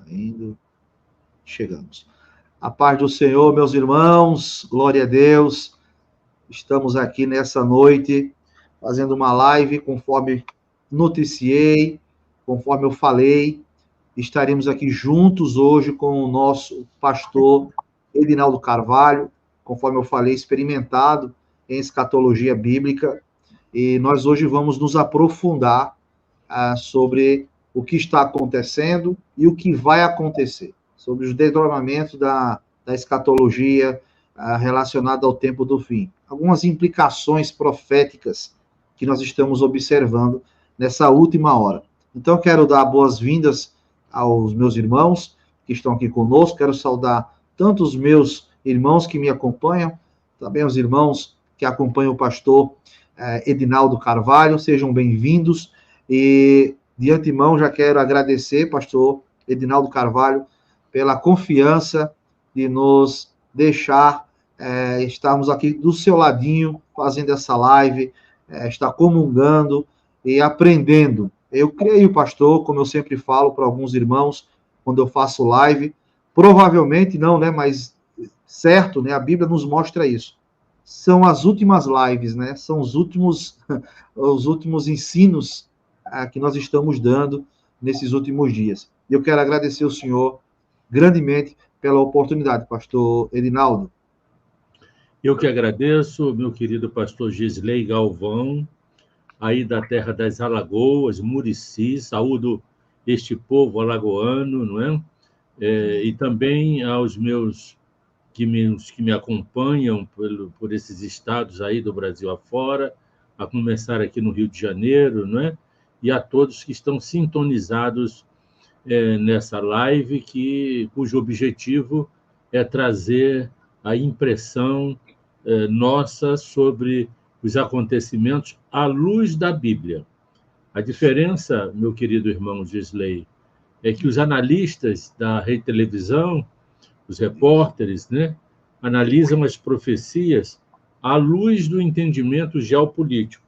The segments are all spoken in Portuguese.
Indo, chegamos. A paz do Senhor, meus irmãos, glória a Deus. Estamos aqui nessa noite fazendo uma live conforme noticiei, conforme eu falei. Estaremos aqui juntos hoje com o nosso pastor Edinaldo Carvalho, conforme eu falei, experimentado em escatologia bíblica. E nós hoje vamos nos aprofundar sobre o que está acontecendo e o que vai acontecer, sobre os desdobramentos da escatologia relacionada ao tempo do fim. Algumas implicações proféticas que nós estamos observando nessa última hora. Então, quero dar boas-vindas aos meus irmãos que estão aqui conosco, quero saudar tanto os meus irmãos que me acompanham, também os irmãos que acompanham o pastor Edinaldo Carvalho, sejam bem-vindos. E, de antemão, já quero agradecer, pastor Edinaldo Carvalho, pela confiança de nos deixar estarmos aqui do seu ladinho, fazendo essa live, estar comungando e aprendendo. Eu creio, pastor, como eu sempre falo para alguns irmãos, quando eu faço live, provavelmente não, né, mas certo, né, a Bíblia nos mostra isso. São as últimas lives, né, são os últimos ensinos que nós estamos dando nesses últimos dias. Eu quero agradecer ao senhor grandemente pela oportunidade, pastor Edinaldo. Eu que agradeço, meu querido pastor Gisley Galvão, aí da terra das Alagoas, Murici, saúdo este povo alagoano, não é? E também aos meus que me acompanham por esses estados aí do Brasil afora, a começar aqui no Rio de Janeiro, não é? E a todos que estão sintonizados nessa live, cujo objetivo é trazer a impressão nossa sobre os acontecimentos à luz da Bíblia. A diferença, meu querido irmão Gisley, é que os analistas da Rede Televisão, os repórteres, né, analisam as profecias à luz do entendimento geopolítico.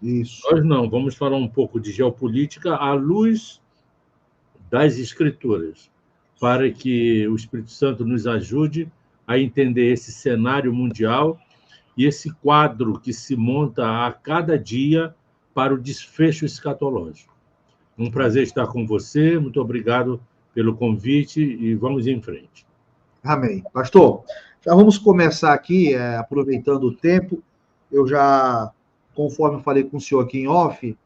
Isso. Nós não, vamos falar um pouco de geopolítica à luz das Escrituras, para que o Espírito Santo nos ajude a entender esse cenário mundial e esse quadro que se monta a cada dia para o desfecho escatológico. Um prazer estar com você, muito obrigado pelo convite e vamos em frente. Amém. Pastor, já vamos começar aqui, aproveitando o tempo. Eu já, conforme eu falei com o senhor aqui em off,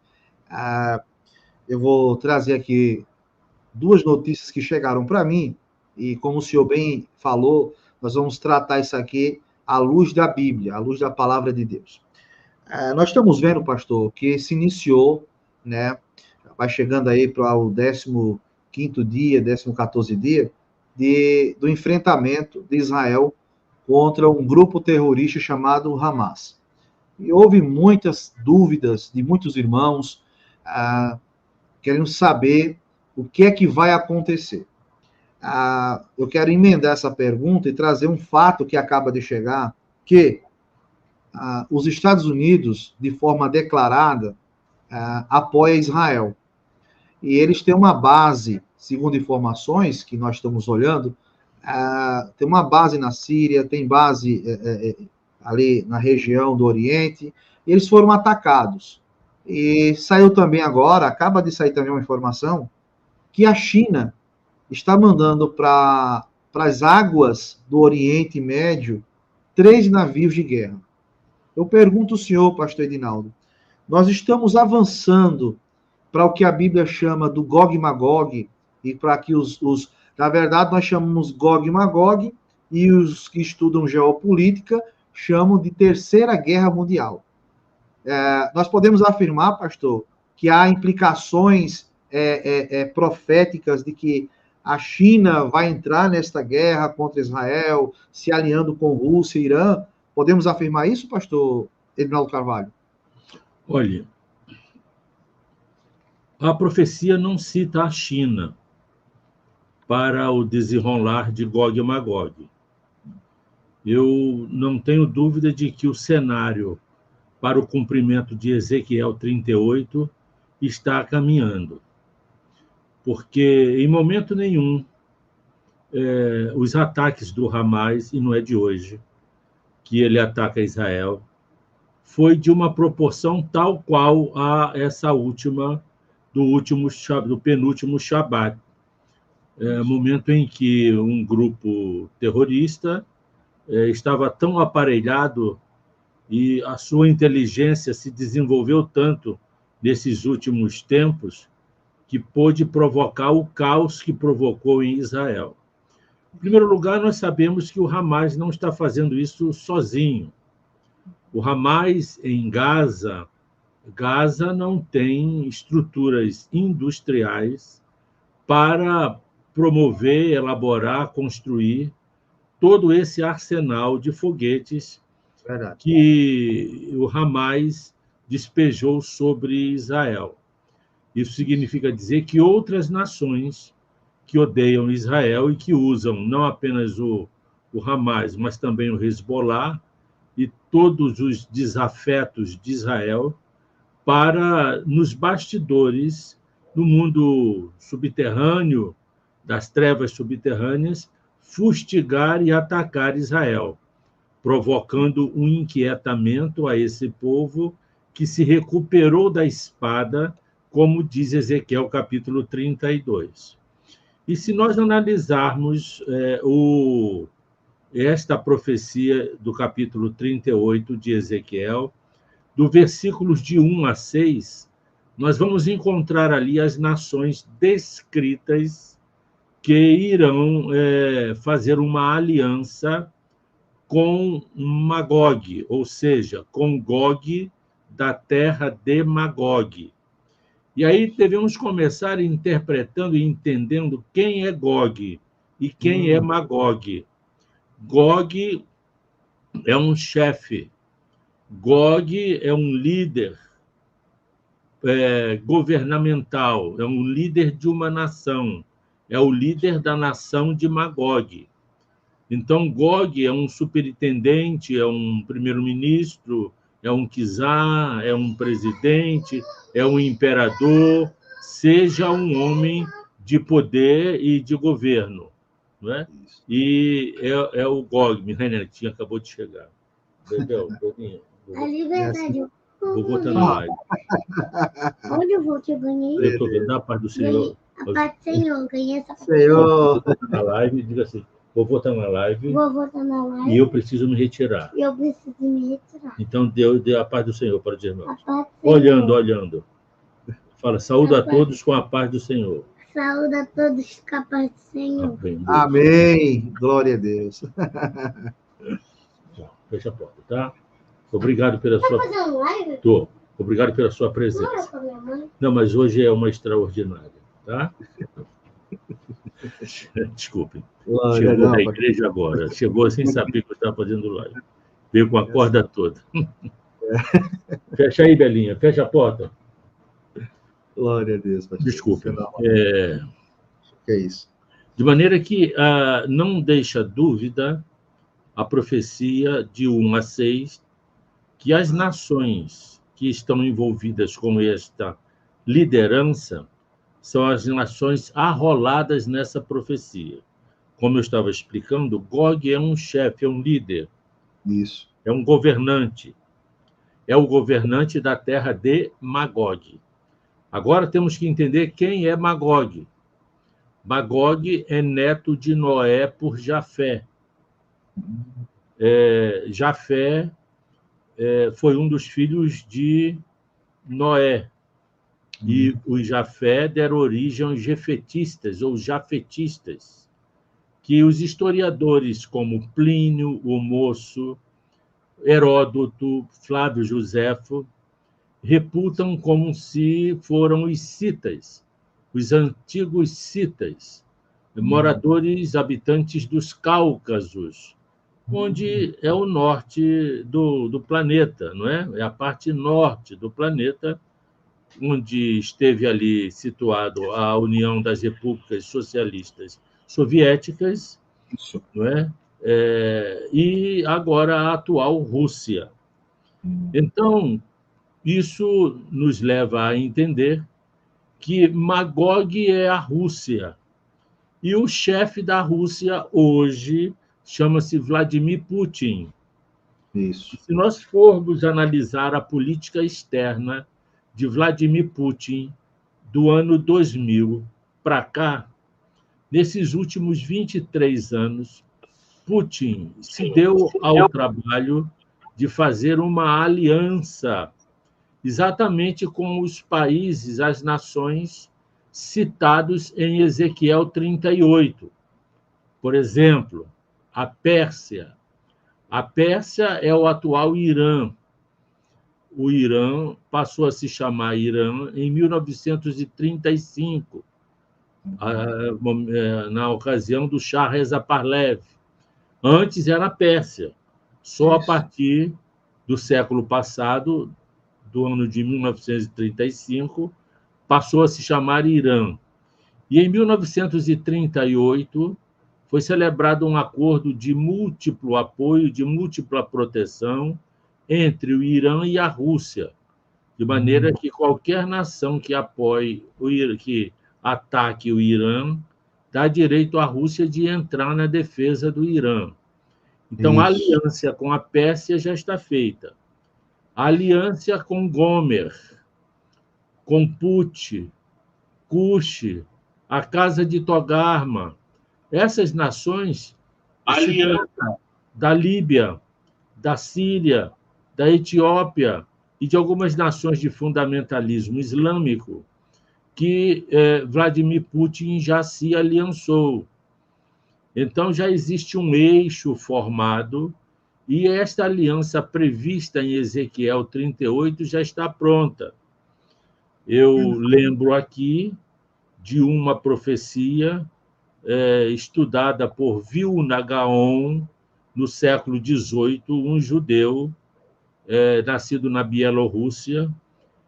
eu vou trazer aqui duas notícias que chegaram para mim, e como o senhor bem falou, nós vamos tratar isso aqui à luz da Bíblia, à luz da palavra de Deus. Nós estamos vendo, pastor, que se iniciou, né, vai chegando aí para o 15º dia, 14º dia, do enfrentamento de Israel contra um grupo terrorista chamado Hamas. E houve muitas dúvidas de muitos irmãos querendo saber o que é que vai acontecer. Eu quero emendar essa pergunta e trazer um fato que acaba de chegar, que os Estados Unidos, de forma declarada, apoia Israel. E eles têm uma base, segundo informações que nós estamos olhando, tem uma base na Síria, tem base ali na região do Oriente, e eles foram atacados. E saiu também agora, acaba de sair também uma informação, que a China está mandando para as águas do Oriente Médio 3 navios de guerra. Eu pergunto ao senhor, pastor Edinaldo, nós estamos avançando para o que a Bíblia chama do Gog e Magog, e para que na verdade, nós chamamos Gog e Magog, e os que estudam geopolítica chamam de Terceira Guerra Mundial. Nós podemos afirmar, pastor, que há implicações proféticas de que a China vai entrar nesta guerra contra Israel, se alinhando com Rússia e Irã. Podemos afirmar isso, pastor Edinaldo Carvalho? Olha, a profecia não cita a China para o desenrolar de Gog e Magog. Eu não tenho dúvida de que o cenário para o cumprimento de Ezequiel 38 está caminhando. porque em momento nenhum os ataques do Hamas, e não é de hoje, que ele ataca Israel, foi de uma proporção tal qual a essa última, do penúltimo Shabat, momento em que um grupo terrorista estava tão aparelhado e a sua inteligência se desenvolveu tanto nesses últimos tempos que pôde provocar o caos que provocou em Israel. Em primeiro lugar, nós sabemos que o Hamas não está fazendo isso sozinho. O Hamas em Gaza não tem estruturas industriais para promover, elaborar, construir todo esse arsenal de foguetes que o Hamas despejou sobre Israel. Isso significa dizer que outras nações que odeiam Israel e que usam não apenas o Hamas, mas também o Hezbollah e todos os desafetos de Israel para, nos bastidores do mundo subterrâneo, das trevas subterrâneas, fustigar e atacar Israel, provocando um inquietamento a esse povo que se recuperou da espada, como diz Ezequiel, capítulo 32. E se nós analisarmos esta profecia do capítulo 38 de Ezequiel, do versículos de 1 a 6, nós vamos encontrar ali as nações descritas que irão fazer uma aliança com Magog, ou seja, com Gog da terra de Magog. E aí devemos começar interpretando e entendendo quem é Gog e quem é Magog. Gog é um chefe, Gog é um líder governamental, é um líder de uma nação, é o líder da nação de Magog. Então, Gog é um superintendente, é um primeiro-ministro, é um czar, é um presidente, é um imperador, seja um homem de poder e de governo. Não é? E é o Gog, Mihail, que acabou de chegar. Bebel, A liberdade. Vou botar na live. Onde eu vou que eu ganhei? Eu estou vendo, a paz do Senhor. A paz do Senhor, ganhei essa paz. Senhor. Na live, diga assim, vou votar na live. Vou votar na live. E eu preciso me retirar. E eu preciso me retirar. Então, dê a paz do Senhor para os irmãos. A paz do Senhor. Olhando. Fala, saúde a todos com a paz do Senhor. Saúde a todos com a paz do Senhor. Amém. Glória a Deus. Fecha a porta, tá? Obrigado pela sua... Tá fazendo live? Tô. Obrigado pela sua Não é presença. com a minha mãe? Não, mas hoje é uma extraordinária, tá? Desculpem. Chegou da igreja agora. Chegou sem saber que eu estava fazendo live. Veio com a corda toda. Fecha aí, Belinha. Fecha a porta. Glória a Deus, pastor. Desculpe. Que é isso? De maneira que não deixa dúvida a profecia de 1 a 6 que as nações que estão envolvidas com esta liderança são as nações arroladas nessa profecia. Como eu estava explicando, Gog é um chefe, é um líder. Isso. É um governante. É o governante da terra de Magog. Agora temos que entender quem é Magog. Magog é neto de Noé por Jafé. Jafé foi um dos filhos de Noé. E os Jafé deram origem aos jefetistas, ou jafetistas, que os historiadores como Plínio, o Moço, Heródoto, Flávio Joséfo, reputam como se foram os citas, os antigos citas, moradores, habitantes dos Cáucasos, onde é o norte do planeta, não é? É a parte norte do planeta, onde esteve ali situado a União das Repúblicas Socialistas Soviéticas, não é? E agora a atual Rússia. Então, isso nos leva a entender que Magog é a Rússia. E o chefe da Rússia hoje chama-se Vladimir Putin. Isso. Se nós formos analisar a política externa de Vladimir Putin do ano 2000 para cá, nesses últimos 23 anos, Putin se deu ao trabalho de fazer uma aliança exatamente com os países, as nações citados em Ezequiel 38. Por exemplo, a Pérsia. A Pérsia é o atual Irã. O Irã passou a se chamar Irã em 1935, na ocasião do Shah Reza Pahlavi. Antes era a Pérsia. Só a partir do século passado, do ano de 1935, passou a se chamar Irã. E em 1938 foi celebrado um acordo de múltiplo apoio, de múltipla proteção entre o Irã e a Rússia, de maneira que qualquer nação que apoie, que ataque o Irã, dá direito à Rússia de entrar na defesa do Irã. Então, a aliança com a Pérsia já está feita. A aliança com Gomer, com Put, Cush, a Casa de Togarma, essas nações, aliança da Líbia, da Síria, da Etiópia e de algumas nações de fundamentalismo islâmico que Vladimir Putin já se aliançou. Então, já existe um eixo formado e esta aliança prevista em Ezequiel 38 já está pronta. Eu lembro aqui de uma profecia estudada por Vilna Gaon, no século XVIII, um judeu nascido na Bielorrússia,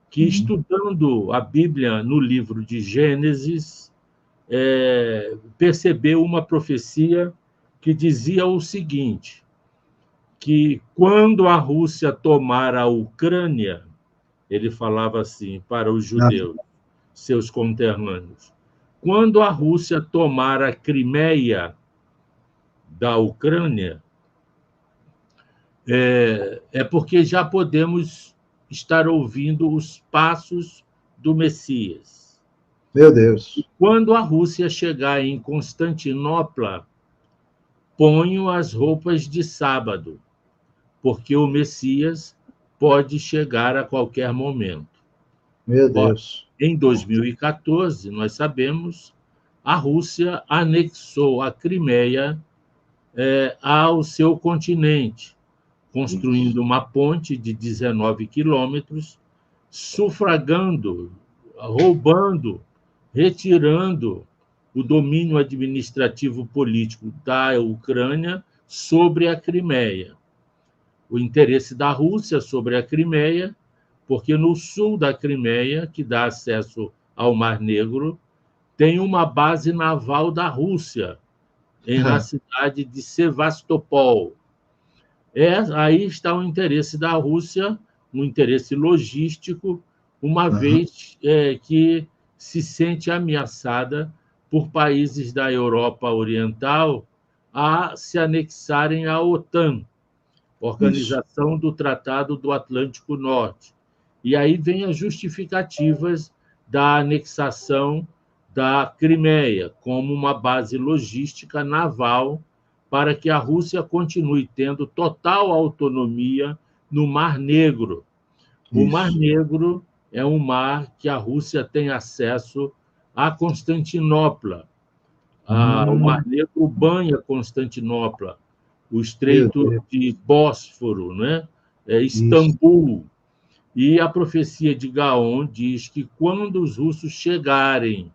que, estudando a Bíblia no livro de Gênesis, percebeu uma profecia que dizia o seguinte, que quando a Rússia tomar a Ucrânia, ele falava assim para os judeus, seus conterrâneos, quando a Rússia tomar a Crimeia da Ucrânia, é porque já podemos estar ouvindo os passos do Messias. Meu Deus. E quando a Rússia chegar em Constantinopla, ponho as roupas de sábado, porque o Messias pode chegar a qualquer momento. Meu Deus. Em 2014, nós sabemos, a Rússia anexou a Crimeia ao seu continente, construindo uma ponte de 19 quilômetros, sufragando, roubando, retirando o domínio administrativo político da Ucrânia sobre a Crimeia. O interesse da Rússia sobre a Crimeia, porque no sul da Crimeia, que dá acesso ao Mar Negro, tem uma base naval da Rússia, na cidade de Sevastopol. Aí está o interesse da Rússia, um interesse logístico, uma vez que se sente ameaçada por países da Europa Oriental a se anexarem à OTAN, Organização do Tratado do Atlântico Norte. E aí vem as justificativas da anexação da Crimeia como uma base logística naval para que a Rússia continue tendo total autonomia no Mar Negro. O Mar Negro é um mar que a Rússia tem acesso a Constantinopla. O Mar Negro banha Constantinopla, o Estreito de Bósforo, né? Istambul. E a profecia de Gaon diz que quando os russos chegarem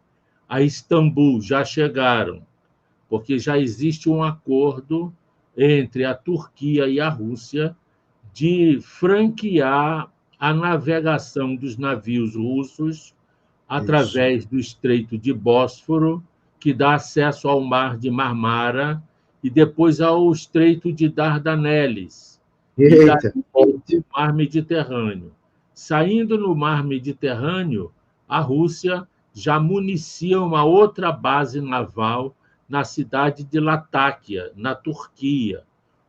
a Istambul, já chegaram, porque já existe um acordo entre a Turquia e a Rússia de franquear a navegação dos navios russos através do Estreito de Bósforo, que dá acesso ao Mar de Marmara e depois ao Estreito de Dardaneles, e ao Mar Mediterrâneo. Saindo no Mar Mediterrâneo, a Rússia já municia uma outra base naval na cidade de Latáquia, na Turquia,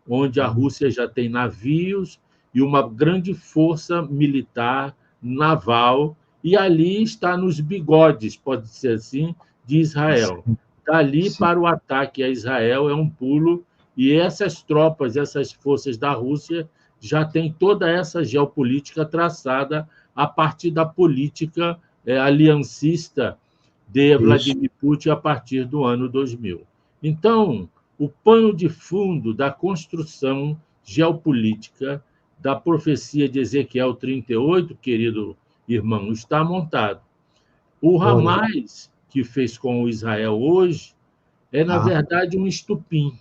onde a Rússia já tem navios e uma grande força militar naval, e ali está nos bigodes, pode ser assim, de Israel. Dali para o ataque a Israel é um pulo, e essas tropas, essas forças da Rússia já têm toda essa geopolítica traçada a partir da política aliancista de Vladimir Putin a partir do ano 2000. Então, o pano de fundo da construção geopolítica da profecia de Ezequiel 38, querido irmão, está montado. O Hamas, que fez com o Israel hoje, é, na verdade, um estupim.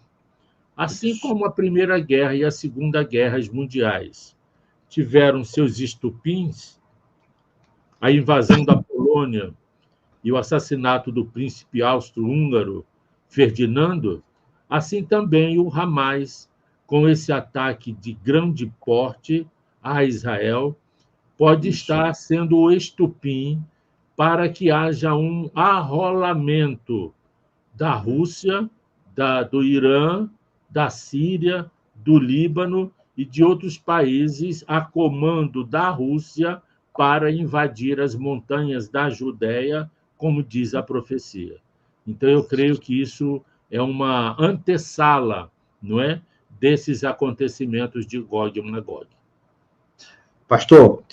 Assim como a Primeira Guerra e a Segunda Guerras Mundiais tiveram seus estupins, a invasão da Polônia e o assassinato do príncipe austro-húngaro Ferdinando, assim também o Hamas, com esse ataque de grande porte a Israel, pode estar sendo o estupim para que haja um arrolamento da Rússia, do Irã, da Síria, do Líbano e de outros países a comando da Rússia para invadir as montanhas da Judéia, como diz a profecia. Então, eu creio que isso é uma antessala, não é, desses acontecimentos de Gog e Magog. Pastor,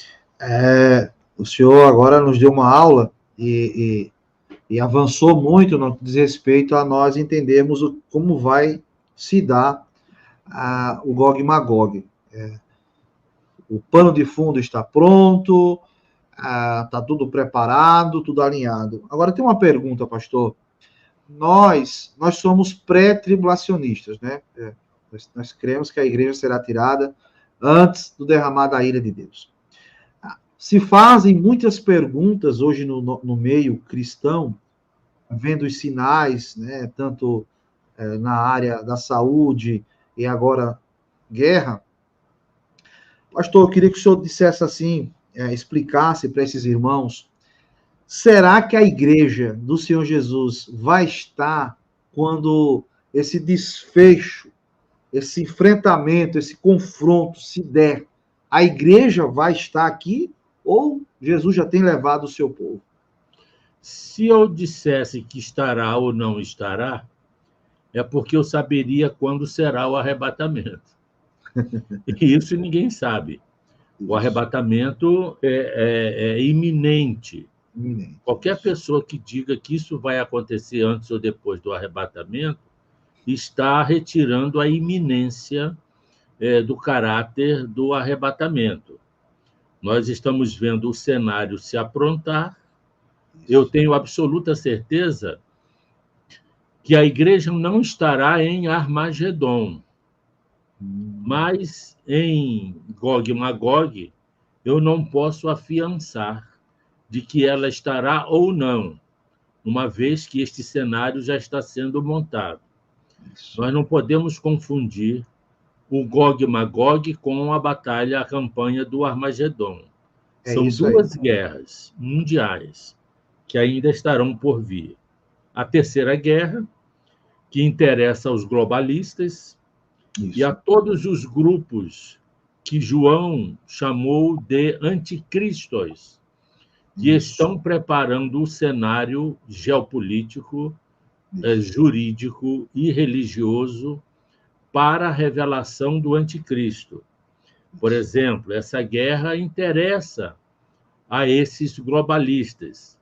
o senhor agora nos deu uma aula e avançou muito no que diz respeito a nós entendermos como vai se dar o Gog e Magog. O pano de fundo está pronto, está tudo preparado, tudo alinhado. Agora, tem uma pergunta, pastor. Nós somos pré-tribulacionistas, né? Nós cremos que a igreja será tirada antes do derramar da ira de Deus. Se fazem muitas perguntas hoje no meio cristão, vendo os sinais, né, tanto na área da saúde e agora guerra. Pastor, eu queria que o senhor dissesse assim, explicasse para esses irmãos, será que a igreja do Senhor Jesus vai estar quando esse desfecho, esse enfrentamento, esse confronto se der? A igreja vai estar aqui ou Jesus já tem levado o seu povo? Se eu dissesse que estará ou não estará, é porque eu saberia quando será o arrebatamento. E isso ninguém sabe. O arrebatamento é iminente. Qualquer pessoa que diga que isso vai acontecer antes ou depois do arrebatamento está retirando a iminência do caráter do arrebatamento. Nós estamos vendo o cenário se aprontar. Eu tenho absoluta certeza que a igreja não estará em Armagedon, mas em Gog e Magog eu não posso afiançar de que ela estará ou não, uma vez que este cenário já está sendo montado. Nós não podemos confundir o Gog e Magog com a batalha, a campanha do Armagedon. São duas guerras mundiais que ainda estarão por vir. A Terceira Guerra, que interessa aos globalistas e a todos os grupos que João chamou de anticristos, que estão preparando o cenário geopolítico, jurídico e religioso para a revelação do anticristo. Por exemplo, essa guerra interessa a esses globalistas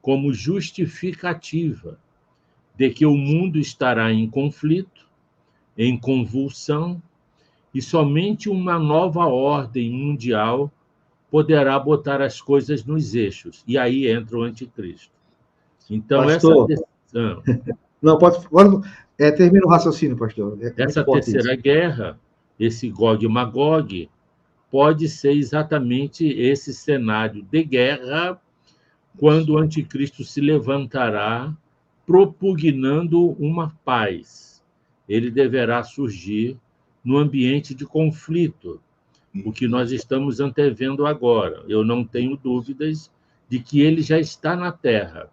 como justificativa de que o mundo estará em conflito, em convulsão, e somente uma nova ordem mundial poderá botar as coisas nos eixos. E aí entra o anticristo. Então, pastor, essa decisão... Não, pode... termina o raciocínio, pastor. Essa Terceira Guerra, esse Gog e Magog, pode ser exatamente esse cenário de guerra quando o anticristo se levantará propugnando uma paz. Ele deverá surgir no ambiente de conflito, o que nós estamos antevendo agora. Eu não tenho dúvidas de que ele já está na terra,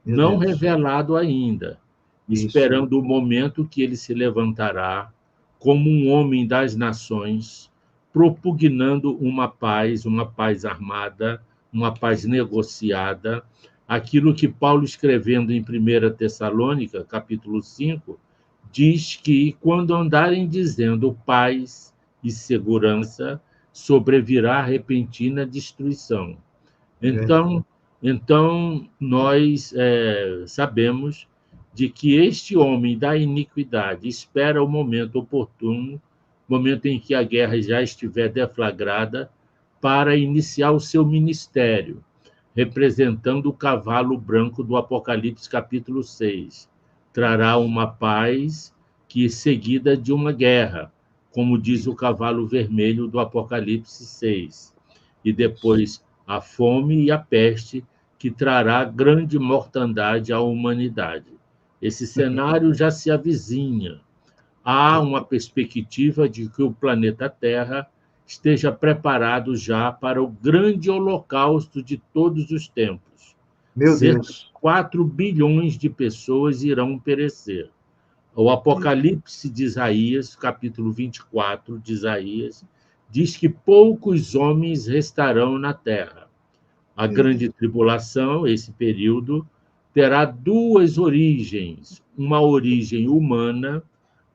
Meu não Deus. revelado ainda, Isso. esperando o momento que ele se levantará como um homem das nações, propugnando uma paz armada, uma paz negociada, aquilo que Paulo, escrevendo em 1 Tessalônica, capítulo 5, diz que quando andarem dizendo paz e segurança, sobrevirá repentina destruição. Então, nós sabemos de que este homem da iniquidade espera o momento oportuno, momento em que a guerra já estiver deflagrada, para iniciar o seu ministério, representando o cavalo branco do Apocalipse capítulo 6. Trará uma paz que é seguida de uma guerra, como diz o cavalo vermelho do Apocalipse 6. E depois a fome e a peste, que trará grande mortandade à humanidade. Esse cenário já se avizinha. Há uma perspectiva de que o planeta Terra esteja preparado já para o grande holocausto de todos os tempos. Meu Cerca Deus. de 4 bilhões de pessoas irão perecer. O Apocalipse de Isaías, capítulo 24 de Isaías, diz que poucos homens restarão na terra. A grande tribulação, esse período, terá duas origens. Uma origem humana,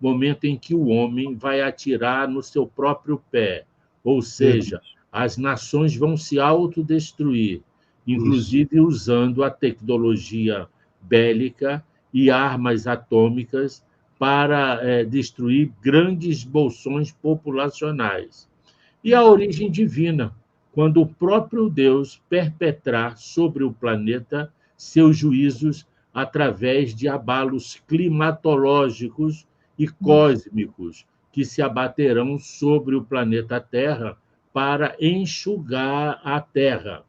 momento em que o homem vai atirar no seu próprio pé, ou seja, as nações vão se autodestruir, inclusive usando a tecnologia bélica e armas atômicas para destruir grandes bolsões populacionais. E a origem divina, quando o próprio Deus perpetrar sobre o planeta seus juízos através de abalos climatológicos e cósmicos que se abaterão sobre o planeta Terra para enxugar a Terra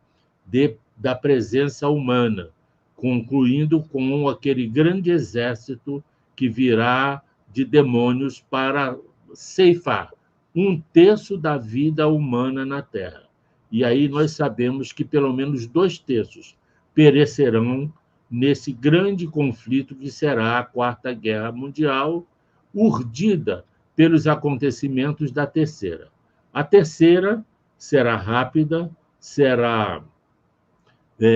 da presença humana, concluindo com aquele grande exército que virá de demônios para ceifar 1/3 da vida humana na Terra. E aí nós sabemos que pelo menos 2/3 perecerão nesse grande conflito que será a Quarta Guerra Mundial, urdida pelos acontecimentos da Terceira. A Terceira será rápida, será,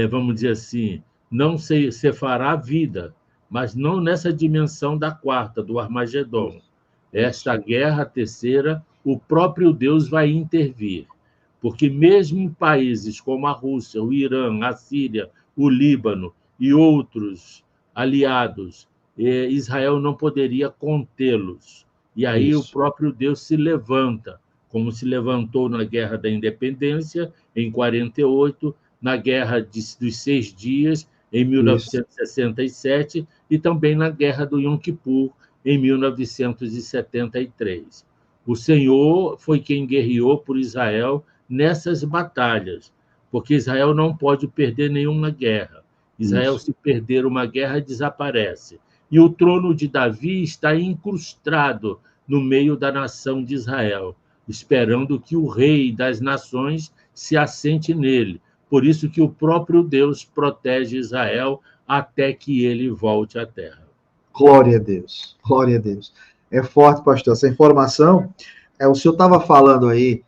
vamos dizer assim, não se fará vida, mas não nessa dimensão da Quarta, do Armagedon. Esta guerra terceira, o próprio Deus vai intervir, porque mesmo países como a Rússia, o Irã, a Síria, o Líbano e outros aliados, Israel não poderia contê-los. E aí o próprio Deus se levanta, como se levantou na Guerra da Independência, em 48, na Guerra dos 6 Dias, em 1967, e também na Guerra do Yom Kippur, em 1973. O Senhor foi quem guerreou por Israel nessas batalhas, porque Israel não pode perder nenhuma guerra. Israel, se perder uma guerra, desaparece. E o trono de Davi está incrustado no meio da nação de Israel, esperando que o rei das nações se assente nele. Por isso que o próprio Deus protege Israel até que ele volte à terra. Glória a Deus, glória a Deus. É forte, pastor, essa informação. O senhor estava falando aí,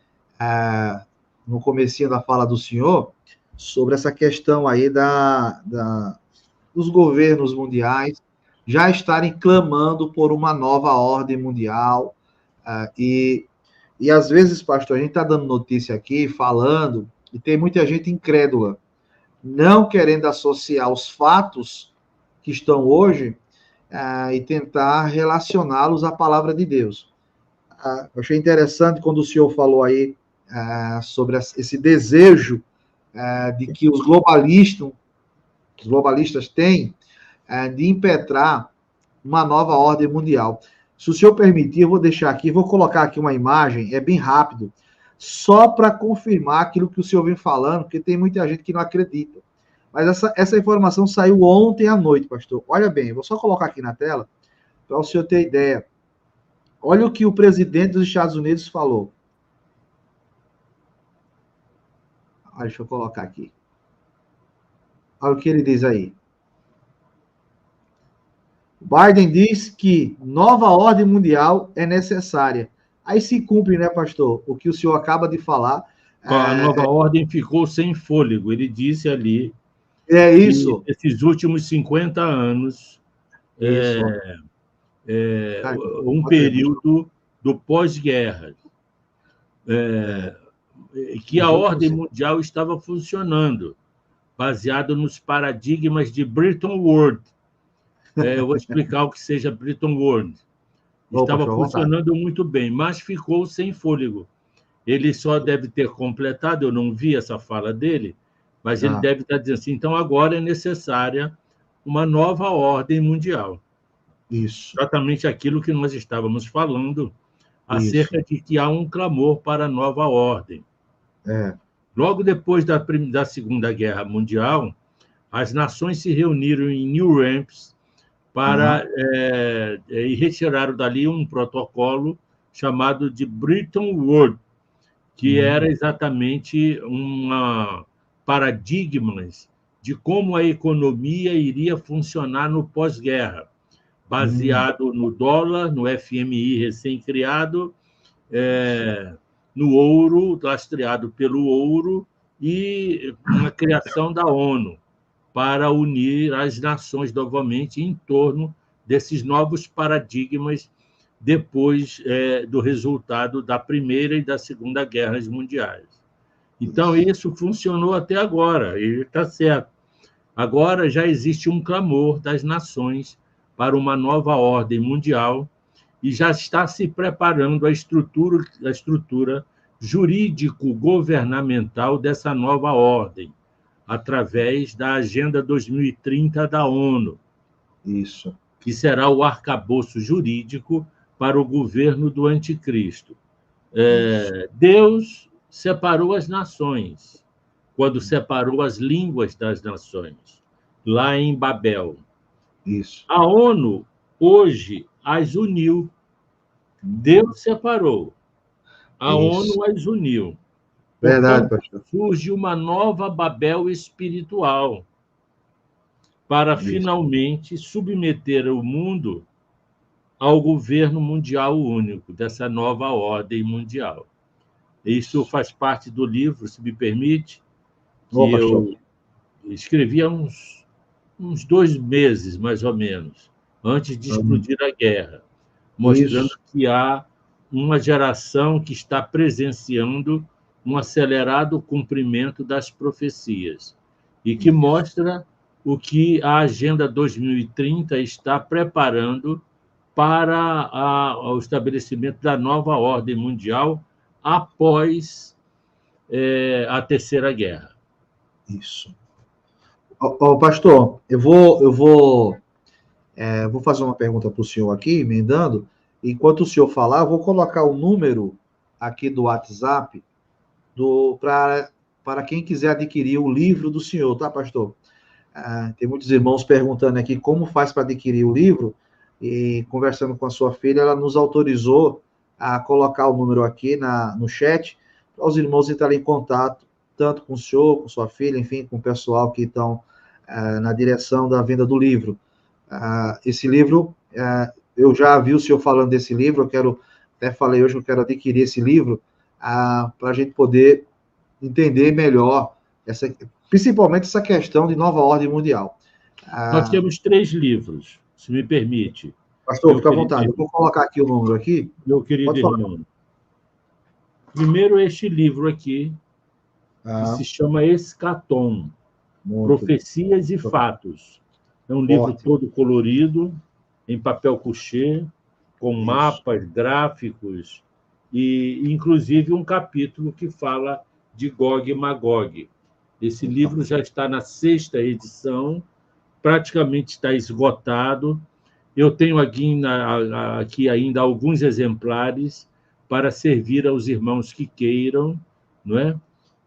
no comecinho da fala do senhor, sobre essa questão aí dos governos mundiais já estarem clamando por uma nova ordem mundial. E às vezes, pastor, a gente está dando notícia aqui, falando, e tem muita gente incrédula, não querendo associar os fatos que estão hoje e tentar relacioná-los à palavra de Deus. Eu achei interessante quando o senhor falou aí sobre esse desejo de que os globalistas têm de impetrar uma nova ordem mundial. Se o senhor permitir, eu vou deixar aqui, vou colocar aqui uma imagem, é bem rápido, só para confirmar aquilo que o senhor vem falando, porque tem muita gente que não acredita. Mas essa informação saiu ontem à noite, pastor. Olha bem, eu vou só colocar aqui na tela, para o senhor ter ideia. Olha o que o presidente dos Estados Unidos falou. Deixa eu colocar aqui. Olha o que ele diz aí. Biden diz que nova ordem mundial é necessária. Aí se cumpre, né, pastor? O que o senhor acaba de falar. A nova ordem ficou sem fôlego. Ele disse ali É que isso. esses últimos 50 anos Isso. um período do pós-guerra, que a ordem mundial estava funcionando, baseado nos paradigmas de Bretton Woods. Eu vou explicar o que seja Bretton Woods. Estava funcionando muito bem, mas ficou sem fôlego. Ele só deve ter completado, eu não vi essa fala dele, mas ele deve estar dizendo assim, então agora é necessária uma nova ordem mundial. Isso. Exatamente aquilo que nós estávamos falando acerca de que há um clamor para a nova ordem. Logo depois da Segunda Guerra Mundial, as nações se reuniram em New Hampshire e retiraram dali um protocolo chamado de Bretton Woods, que era exatamente paradigmas de como a economia iria funcionar no pós-guerra, baseado no dólar, no FMI recém-criado, no ouro, lastreado pelo ouro, e na criação da ONU, para unir as nações novamente em torno desses novos paradigmas depois do resultado da Primeira e da Segunda Guerras Mundiais. Então, isso funcionou até agora, e está certo. Agora já existe um clamor das nações para uma nova ordem mundial e já está se preparando a estrutura jurídico-governamental dessa nova ordem, através da Agenda 2030 da ONU. Isso. Que será o arcabouço jurídico para o governo do anticristo. Deus separou as nações, quando separou as línguas das nações, lá em Babel. Isso. A ONU, hoje, as uniu. Deus separou. A ONU as uniu. Verdade, pastor. Surge uma nova Babel espiritual para finalmente submeter o mundo ao governo mundial único, dessa nova ordem mundial. Isso faz parte do livro, se me permite, que eu escrevi há uns 2 meses, mais ou menos, antes de explodir a guerra, mostrando que há uma geração que está presenciando um acelerado cumprimento das profecias e que mostra o que a Agenda 2030 está preparando para o estabelecimento da nova ordem mundial após a Terceira Guerra. Isso. Pastor, eu vou fazer uma pergunta para o senhor aqui, emendando. Enquanto o senhor falar, eu vou colocar o número aqui do WhatsApp para quem quiser adquirir o livro do senhor, tá, pastor? Tem muitos irmãos perguntando aqui como faz para adquirir o livro, e conversando com a sua filha, ela nos autorizou a colocar o número aqui no chat, para os irmãos entrarem em contato, tanto com o senhor, com sua filha, enfim, com o pessoal que estão na direção da venda do livro. Esse livro, eu já vi o senhor falando desse livro, até falei hoje que eu quero adquirir esse livro, para a gente poder entender melhor, principalmente essa questão de nova ordem mundial. Nós temos 3 livros, se me permite. Pastor, fica à vontade. Eu vou colocar aqui o número aqui. Meu querido irmão. Primeiro, este livro aqui, que se chama Escatom, Profecias e Fatos. É um livro todo colorido, em papel couché, com mapas, gráficos, e, inclusive, um capítulo que fala de Gog e Magog. Esse livro já está na 6ª edição, praticamente está esgotado. Eu tenho aqui ainda alguns exemplares para servir aos irmãos que queiram, não é?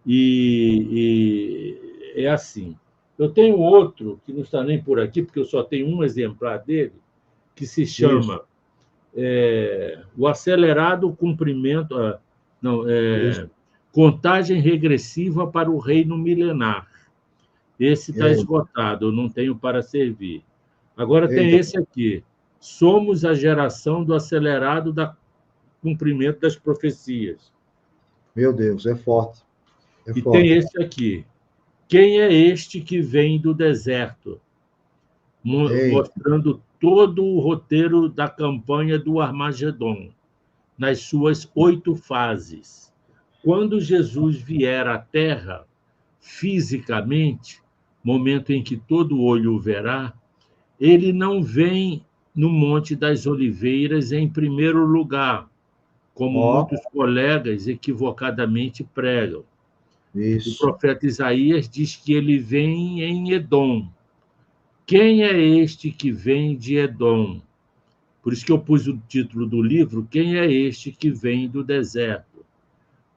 E é assim. Eu tenho outro, que não está nem por aqui, porque eu só tenho um exemplar dele, que se chama O Acelerado Cumprimento... Contagem Regressiva para o Reino Milenar. Esse está É. esgotado, eu não tenho para servir. Agora tem Eita, esse aqui. Somos a geração do acelerado da cumprimento das profecias. meu Deus, é forte. É E tem forte. esse aqui. Quem é este que vem do deserto? Ei, Mostrando todo o roteiro da campanha do Armagedon, nas suas 8 fases. Quando Jesus vier à Terra, fisicamente, momento em que todo olho o verá, ele não vem no Monte das Oliveiras em primeiro lugar, como ó, muitos colegas equivocadamente pregam. O isso. profeta Isaías diz que ele vem em Edom. Quem é este que vem de Edom? Por isso que eu pus o título do livro, Quem é este que vem do deserto?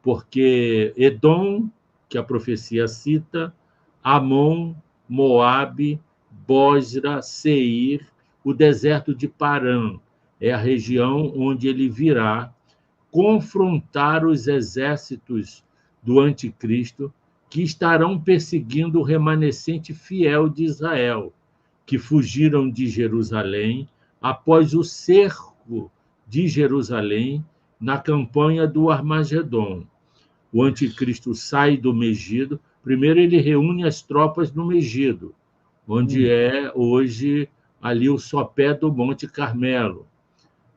Porque Edom, que a profecia cita, Amon, Moabe, Bosra, Seir, o deserto de Parã, é a região onde ele virá confrontar os exércitos do anticristo que estarão perseguindo o remanescente fiel de Israel, que fugiram de Jerusalém após o cerco de Jerusalém na campanha do Armagedon. O anticristo sai do Megido, primeiro ele reúne as tropas no Megido, onde é hoje ali o sopé do Monte Carmelo.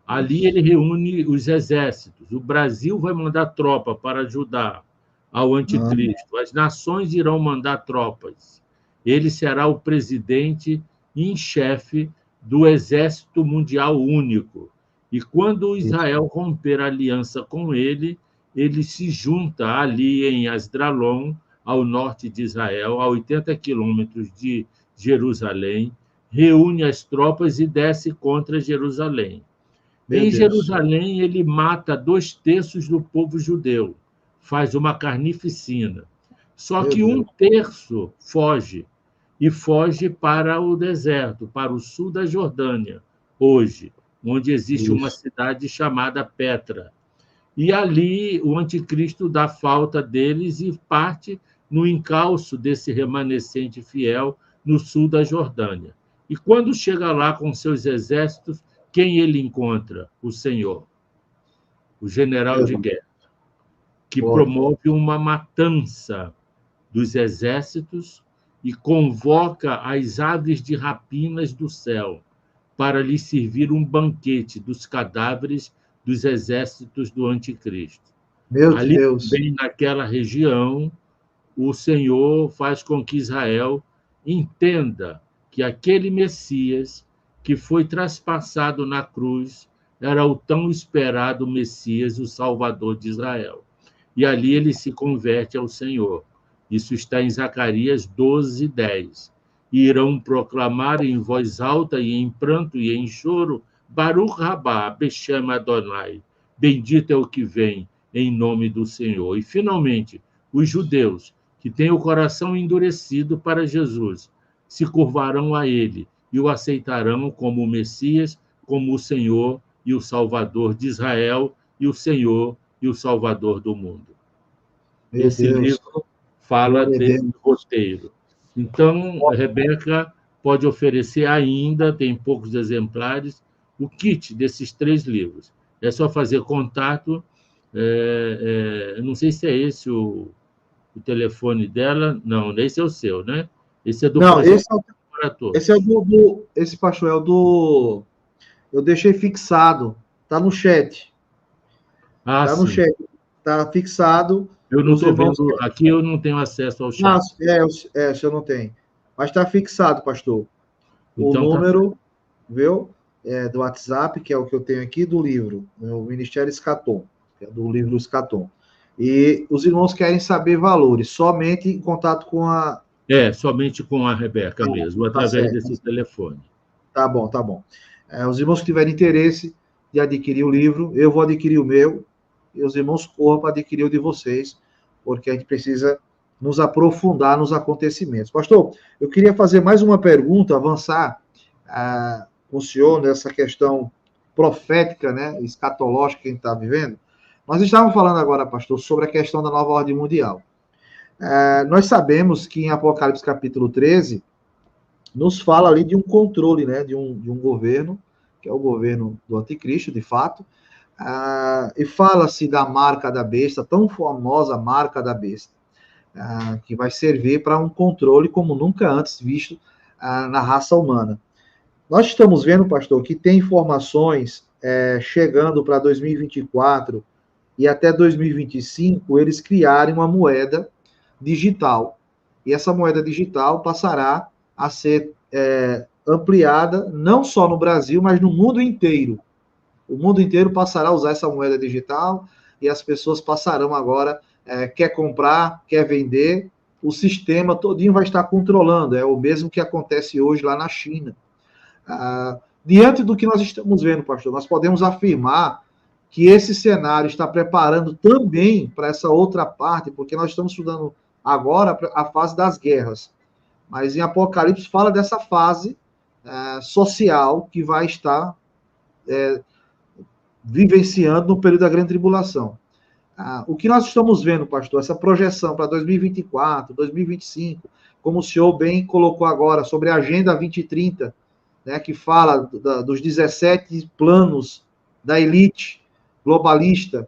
Ali ele reúne os exércitos. O Brasil vai mandar tropa para ajudar ao Ah, anticristo. As nações irão mandar tropas. Ele será o presidente em chefe do Exército Mundial Único. E quando isso. Israel romper a aliança com ele, ele se junta ali em Asdralon, ao norte de Israel, a 80 quilômetros de Jerusalém, reúne as tropas e desce contra Jerusalém. Meu Em Deus. Jerusalém, ele mata 2/3 do povo judeu, faz uma carnificina. Só Meu que Deus. 1/3 foge, e foge para o deserto, para o sul da Jordânia, hoje, onde existe uma Isso. cidade chamada Petra. E ali o anticristo dá falta deles e parte no encalço desse remanescente fiel no sul da Jordânia. E quando chega lá com seus exércitos, quem ele encontra? O Senhor, o general Meu de Deus. guerra, que Glória. promove uma matança dos exércitos e convoca as aves de rapinas do céu para lhe servir um banquete dos cadáveres dos exércitos do anticristo. Meu Ali Deus. também, naquela região, o Senhor faz com que Israel entenda que aquele Messias que foi traspassado na cruz era o tão esperado Messias, o Salvador de Israel. E ali ele se converte ao Senhor. Isso está em Zacarias 12:10. E irão proclamar em voz alta e em pranto e em choro, Baruch Rabá, Beshem Adonai, bendito é o que vem em nome do Senhor. E, finalmente, os judeus, que têm o coração endurecido para Jesus, se curvarão a ele e o aceitarão como o Messias, como o Senhor e o Salvador de Israel, e o Senhor e o Salvador do mundo. Meu Esse Deus. livro fala Glória a desse Deus. roteiro. Então, a Rebeca pode oferecer ainda, tem poucos exemplares, o kit desses 3 livros. É só fazer contato. Eu não sei se é esse o telefone dela. Não, esse é o seu, né? Esse é do Não, Projeto Laboratório. esse é o esse pastor é o do. Eu deixei fixado. Tá no chat. Ah, Tá no sim. chat. Tá fixado. Eu não Os estou irmãos. vendo, aqui eu não tenho acesso ao Ah, chat. o senhor não tem. Mas está fixado, pastor. O Então, tá. número, viu? Do WhatsApp, que é o que eu tenho aqui, do livro, né, o Ministério Escatom, que é do livro Escatom. E os irmãos querem saber valores, somente em contato com a. Somente com a Rebeca mesmo, Tá através certo. desse telefone. Tá bom, tá bom. Os irmãos que tiverem interesse de adquirir o livro, eu vou adquirir o meu, e os irmãos corram para adquirir o de vocês, porque a gente precisa nos aprofundar nos acontecimentos. Pastor, eu queria fazer mais uma pergunta, avançar com o senhor nessa questão profética, né, escatológica que a gente está vivendo. Nós estávamos falando agora, pastor, sobre a questão da nova ordem mundial. Nós sabemos que em Apocalipse capítulo 13, nos fala ali de um controle, né, de um governo, que é o governo do anticristo, de fato, e fala-se da marca da besta, tão famosa marca da besta, que vai servir para um controle como nunca antes visto na raça humana. Nós estamos vendo, pastor, que tem informações chegando para 2024 e até 2025, eles criarem uma moeda digital. E essa moeda digital passará a ser ampliada não só no Brasil, mas no mundo inteiro. O mundo inteiro passará a usar essa moeda digital e as pessoas passarão agora, quer comprar, quer vender, o sistema todinho vai estar controlando. É o mesmo que acontece hoje lá na China. Diante do que nós estamos vendo, pastor, nós podemos afirmar que esse cenário está preparando também para essa outra parte, porque nós estamos estudando agora a fase das guerras. Mas em Apocalipse fala dessa fase social que vai estar vivenciando no período da grande tribulação. O que nós estamos vendo, pastor, essa projeção para 2024, 2025, como o senhor bem colocou agora, sobre a Agenda 2030, né, que fala dos 17 planos da elite globalista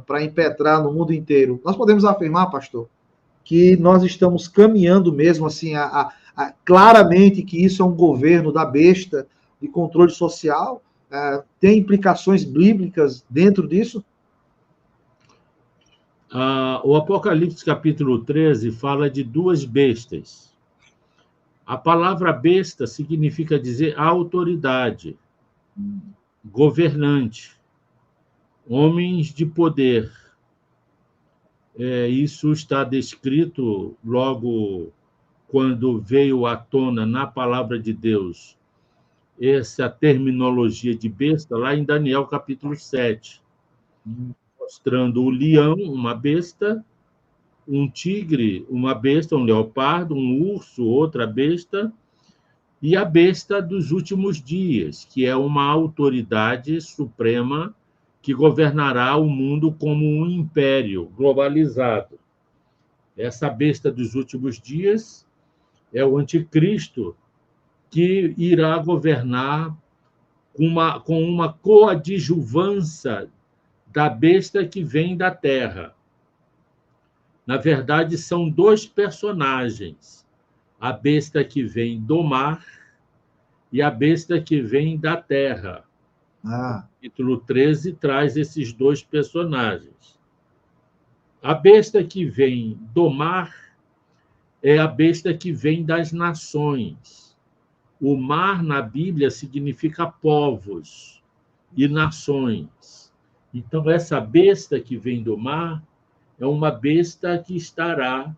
para impetrar no mundo inteiro. Nós podemos afirmar, pastor, que nós estamos caminhando mesmo assim, claramente que isso é um governo da besta, de controle social, tem implicações bíblicas dentro disso? O Apocalipse capítulo 13 fala de duas bestas. A palavra besta significa dizer autoridade, governante, homens de poder. Isso está descrito logo quando veio à tona na palavra de Deus essa terminologia de besta, lá em Daniel capítulo 7, mostrando o leão, uma besta, um tigre, uma besta, um leopardo, um urso, outra besta, e a besta dos últimos dias, que é uma autoridade suprema que governará o mundo como um império globalizado. Essa besta dos últimos dias é o anticristo, que irá governar com uma coadjuvância da besta que vem da terra. Na verdade, são dois personagens, a besta que vem do mar e a besta que vem da terra. O capítulo 13 traz esses dois personagens. A besta que vem do mar é a besta que vem das nações. O mar, na Bíblia, significa povos e nações. Então, essa besta que vem do mar é uma besta que estará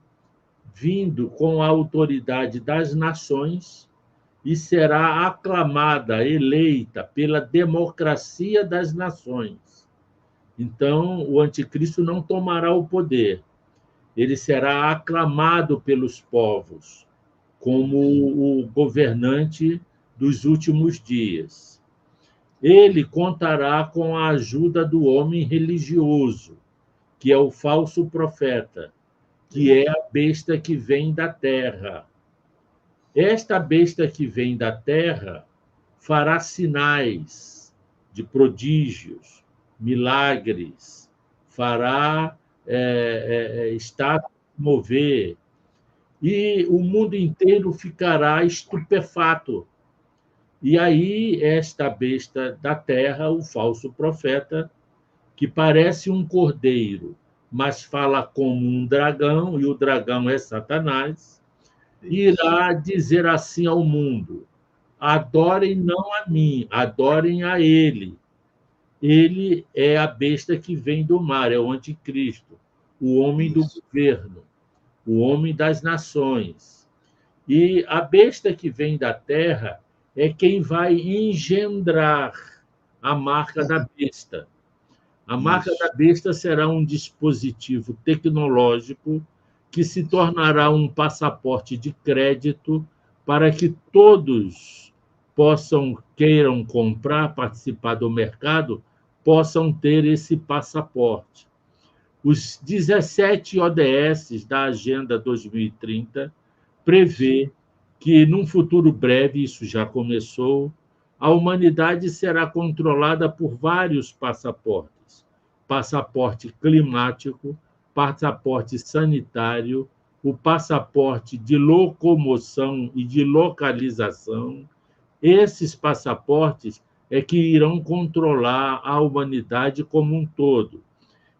vindo com a autoridade das nações e será aclamada, eleita pela democracia das nações. Então, o anticristo não tomará o poder. Ele será aclamado pelos povos como o governante dos últimos dias. Ele contará com a ajuda do homem religioso, que é o falso profeta, que é a besta que vem da terra. Esta besta que vem da terra fará sinais de prodígios, milagres, fará estátuas mover, e o mundo inteiro ficará estupefato. E aí, esta besta da terra, o falso profeta, que parece um cordeiro, mas fala como um dragão, e o dragão é Satanás, irá dizer assim ao mundo: adorem não a mim, adorem a ele. Ele é a besta que vem do mar, é o anticristo, o homem do governo, o homem das nações. E a besta que vem da terra é quem vai engendrar a marca da besta. A marca da besta será um dispositivo tecnológico que se tornará um passaporte de crédito para que todos queiram comprar, participar do mercado, possam ter esse passaporte. Os 17 ODS da Agenda 2030 prevê que, num futuro breve, isso já começou, a humanidade será controlada por vários passaportes. Passaporte climático, passaporte sanitário, o passaporte de locomoção e de localização. Esses passaportes é que irão controlar a humanidade como um todo.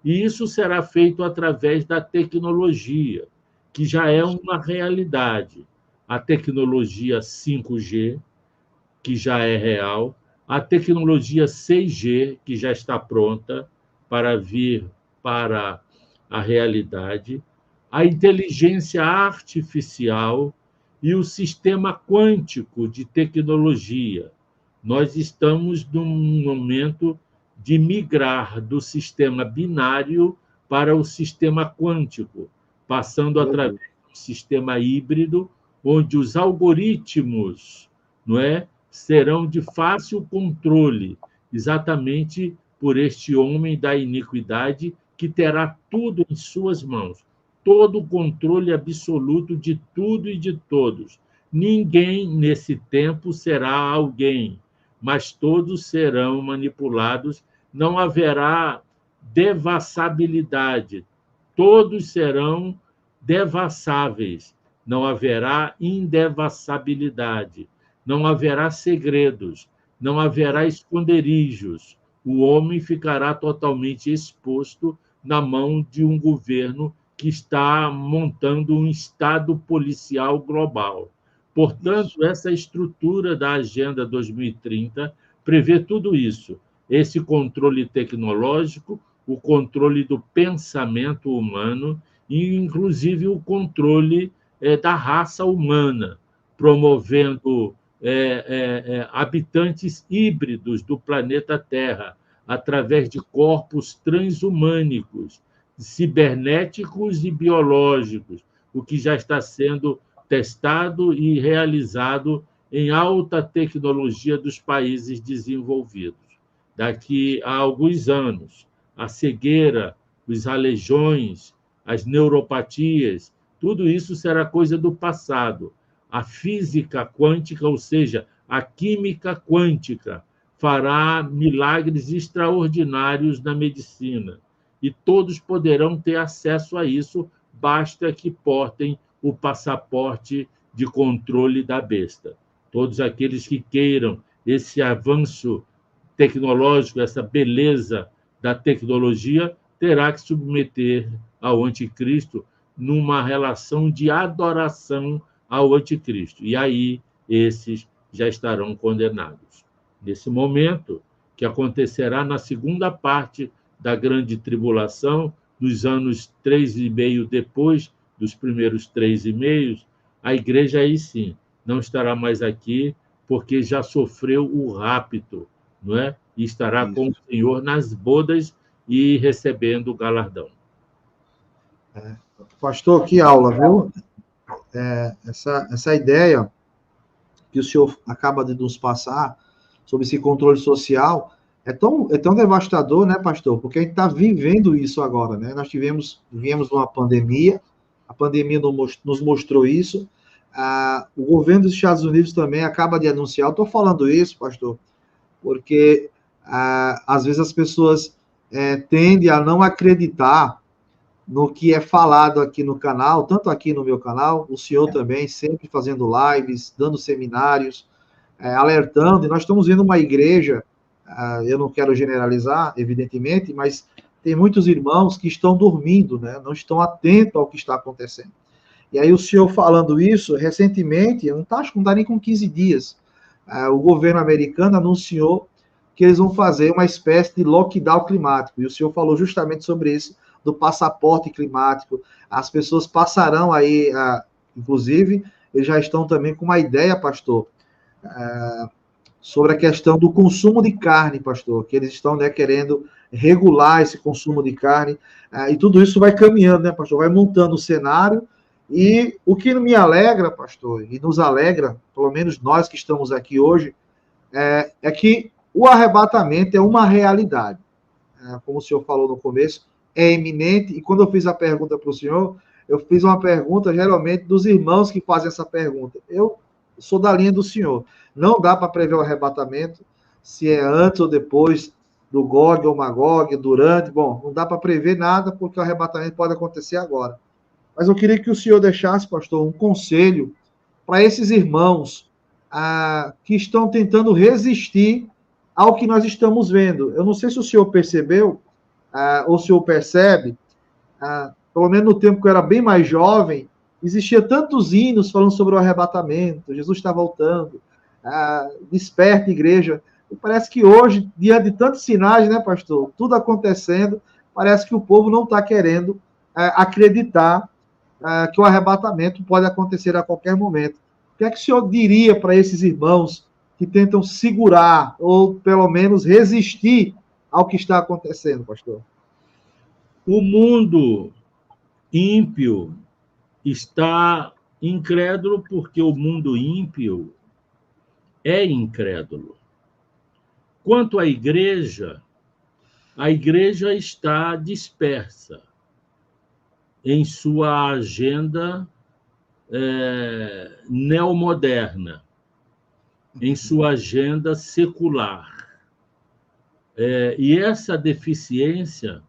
E isso será feito através da tecnologia, que já é uma realidade. A tecnologia 5G, que já é real, a tecnologia 6G, que já está pronta para vir para a realidade, a inteligência artificial e o sistema quântico de tecnologia. Nós estamos num momento de migrar do sistema binário para o sistema quântico, passando através de um sistema híbrido, onde os algoritmos, não é, serão de fácil controle, exatamente por este homem da iniquidade que terá tudo em suas mãos, todo o controle absoluto de tudo e de todos. Ninguém nesse tempo será alguém, mas todos serão manipulados, não haverá devassabilidade, todos serão devassáveis, não haverá indevassabilidade, não haverá segredos, não haverá esconderijos. O homem ficará totalmente exposto na mão de um governo que está montando um Estado policial global. Portanto, essa estrutura da Agenda 2030 prevê tudo isso, esse controle tecnológico, o controle do pensamento humano e, inclusive, o controle da raça humana, promovendo habitantes híbridos do planeta Terra, através de corpos transhumânicos, cibernéticos e biológicos, o que já está sendo testado e realizado em alta tecnologia dos países desenvolvidos. Daqui a alguns anos, a cegueira, os aleijões, as neuropatias, tudo isso será coisa do passado. A física quântica, ou seja, a química quântica, fará milagres extraordinários na medicina. E todos poderão ter acesso a isso, basta que portem o passaporte de controle da besta. Todos aqueles que queiram esse avanço tecnológico, essa beleza da tecnologia, terá que submeter ao anticristo numa relação de adoração ao anticristo. E aí esses já estarão condenados. Nesse momento, que acontecerá na segunda parte da grande tribulação, dos anos 3,5 depois dos primeiros 3,5, a igreja aí sim não estará mais aqui, porque já sofreu o rapto, não é? E estará com o Senhor nas bodas e recebendo o galardão. Pastor, que aula, viu? Essa ideia que o senhor acaba de nos passar sobre esse controle social é tão devastador, né, pastor? Porque a gente está vivendo isso agora, né? Nós viemos numa pandemia, a pandemia nos mostrou isso. O governo dos Estados Unidos também acaba de anunciar, eu estou falando isso, pastor, porque às vezes as pessoas tendem a não acreditar no que é falado aqui no canal, tanto aqui no meu canal, o senhor também, sempre fazendo lives, dando seminários, alertando, e nós estamos vendo uma igreja, eu não quero generalizar, evidentemente, mas tem muitos irmãos que estão dormindo, né? Não estão atentos ao que está acontecendo. E aí o senhor falando isso, recentemente, acho que não dá nem com 15 dias, o governo americano anunciou que eles vão fazer uma espécie de lockdown climático, e o senhor falou justamente sobre isso, do passaporte climático. As pessoas passarão aí, inclusive, eles já estão também com uma ideia, pastor, sobre a questão do consumo de carne, pastor, que eles estão, né, querendo regular esse consumo de carne, e tudo isso vai caminhando, né, pastor, vai montando o cenário, e o que me alegra, pastor, e nos alegra, pelo menos nós que estamos aqui hoje, é que o arrebatamento é uma realidade. Como o senhor falou no começo, é iminente, e quando eu fiz a pergunta para o senhor, eu fiz uma pergunta, geralmente, dos irmãos que fazem essa pergunta. Eu sou da linha do senhor. Não dá para prever o arrebatamento, se é antes ou depois do Gog ou Magog, durante, bom, não dá para prever nada, porque o arrebatamento pode acontecer agora. Mas eu queria que o senhor deixasse, pastor, um conselho para esses irmãos que estão tentando resistir ao que nós estamos vendo. Eu não sei se o senhor percebeu, ou o senhor percebe, pelo menos no tempo que eu era bem mais jovem, existia tantos hinos falando sobre o arrebatamento, Jesus está voltando, desperta, igreja. E parece que hoje, diante de tantos sinais, né, pastor, tudo acontecendo, parece que o povo não está querendo acreditar que o arrebatamento pode acontecer a qualquer momento. O que é que o senhor diria para esses irmãos que tentam segurar, ou pelo menos resistir ao que está acontecendo, pastor? O mundo ímpio está incrédulo porque o mundo ímpio é incrédulo. Quanto à igreja, a igreja está dispersa em sua agenda neomoderna, em sua agenda secular. E essa deficiência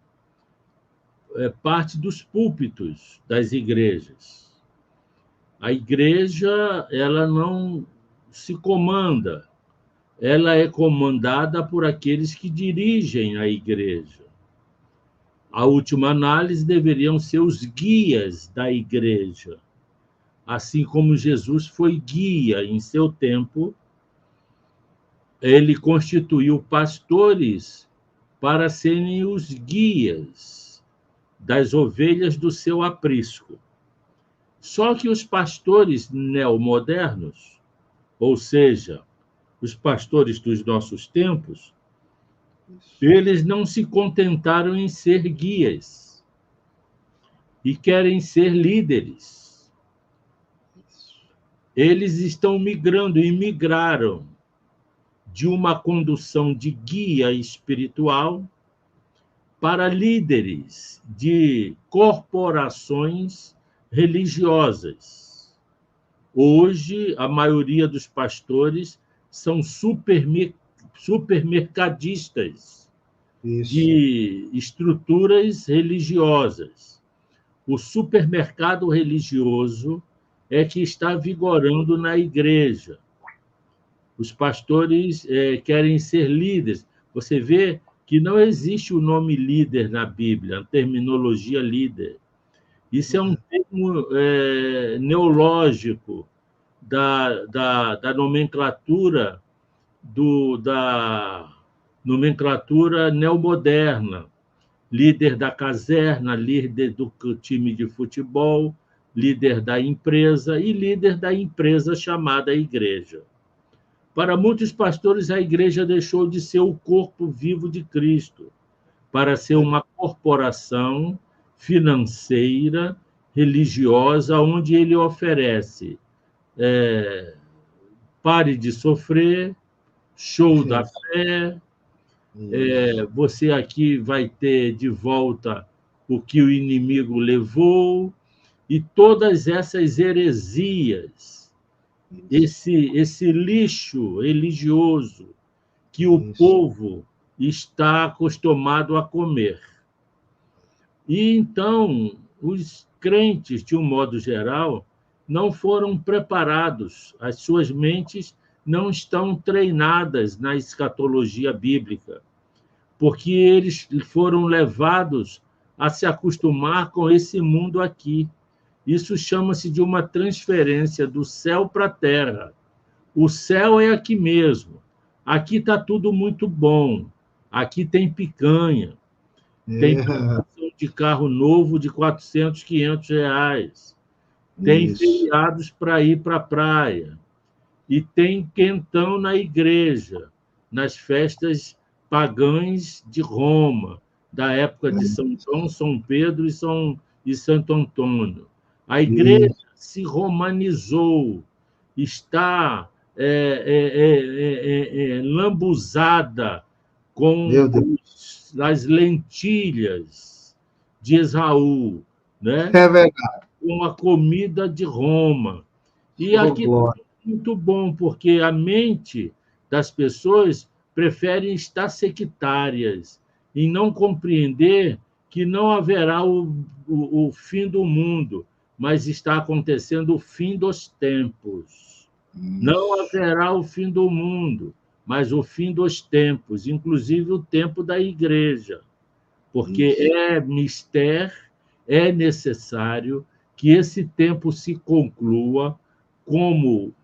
parte dos púlpitos das igrejas. A igreja, ela não se comanda, ela é comandada por aqueles que dirigem a igreja. A última análise deveriam ser os guias da igreja. Assim como Jesus foi guia em seu tempo, ele constituiu pastores para serem os guias das ovelhas do seu aprisco. Só que os pastores neomodernos, ou seja, os pastores dos nossos tempos, eles não se contentaram em ser guias e querem ser líderes. Eles estão migrando e migraram de uma condução de guia espiritual para líderes de corporações religiosas. Hoje, a maioria dos pastores são supermercadistas de estruturas religiosas. O supermercado religioso é que está vigorando na igreja. Os pastores querem ser líderes. Você vê que não existe o nome líder na Bíblia, a terminologia líder. Isso é um termo neológico da nomenclatura da nomenclatura neomoderna. Líder da caserna, líder do time de futebol, líder da empresa e líder da empresa chamada igreja. Para muitos pastores, a igreja deixou de ser o corpo vivo de Cristo para ser uma corporação financeira, religiosa, onde ele oferece pare de sofrer, show da fé, você aqui vai ter de volta o que o inimigo levou, e todas essas heresias, esse lixo religioso que o povo está acostumado a comer. E, então, os crentes, de um modo geral, não foram preparados, as suas mentes não estão treinadas na escatologia bíblica, porque eles foram levados a se acostumar com esse mundo aqui. Isso chama-se de uma transferência do céu para a terra. O céu é aqui mesmo. Aqui está tudo muito bom. Aqui tem picanha. Tem prestação de carro novo de 400, 500 reais. Tem feriados para ir para a praia. E tem quentão na igreja, nas festas pagãs de Roma, da época de São João, São Pedro e Santo Antônio. A igreja se romanizou, está lambuzada com as lentilhas de Esaú, né? É verdade. Com a comida de Roma. E Oh, aqui glória. é muito bom, porque a mente das pessoas preferem estar sectárias e não compreender que não haverá o fim do mundo, mas está acontecendo o fim dos tempos. Não Isso. haverá o fim do mundo, mas o fim dos tempos, inclusive o tempo da igreja, porque Isso. é mister, é necessário que esse tempo se conclua como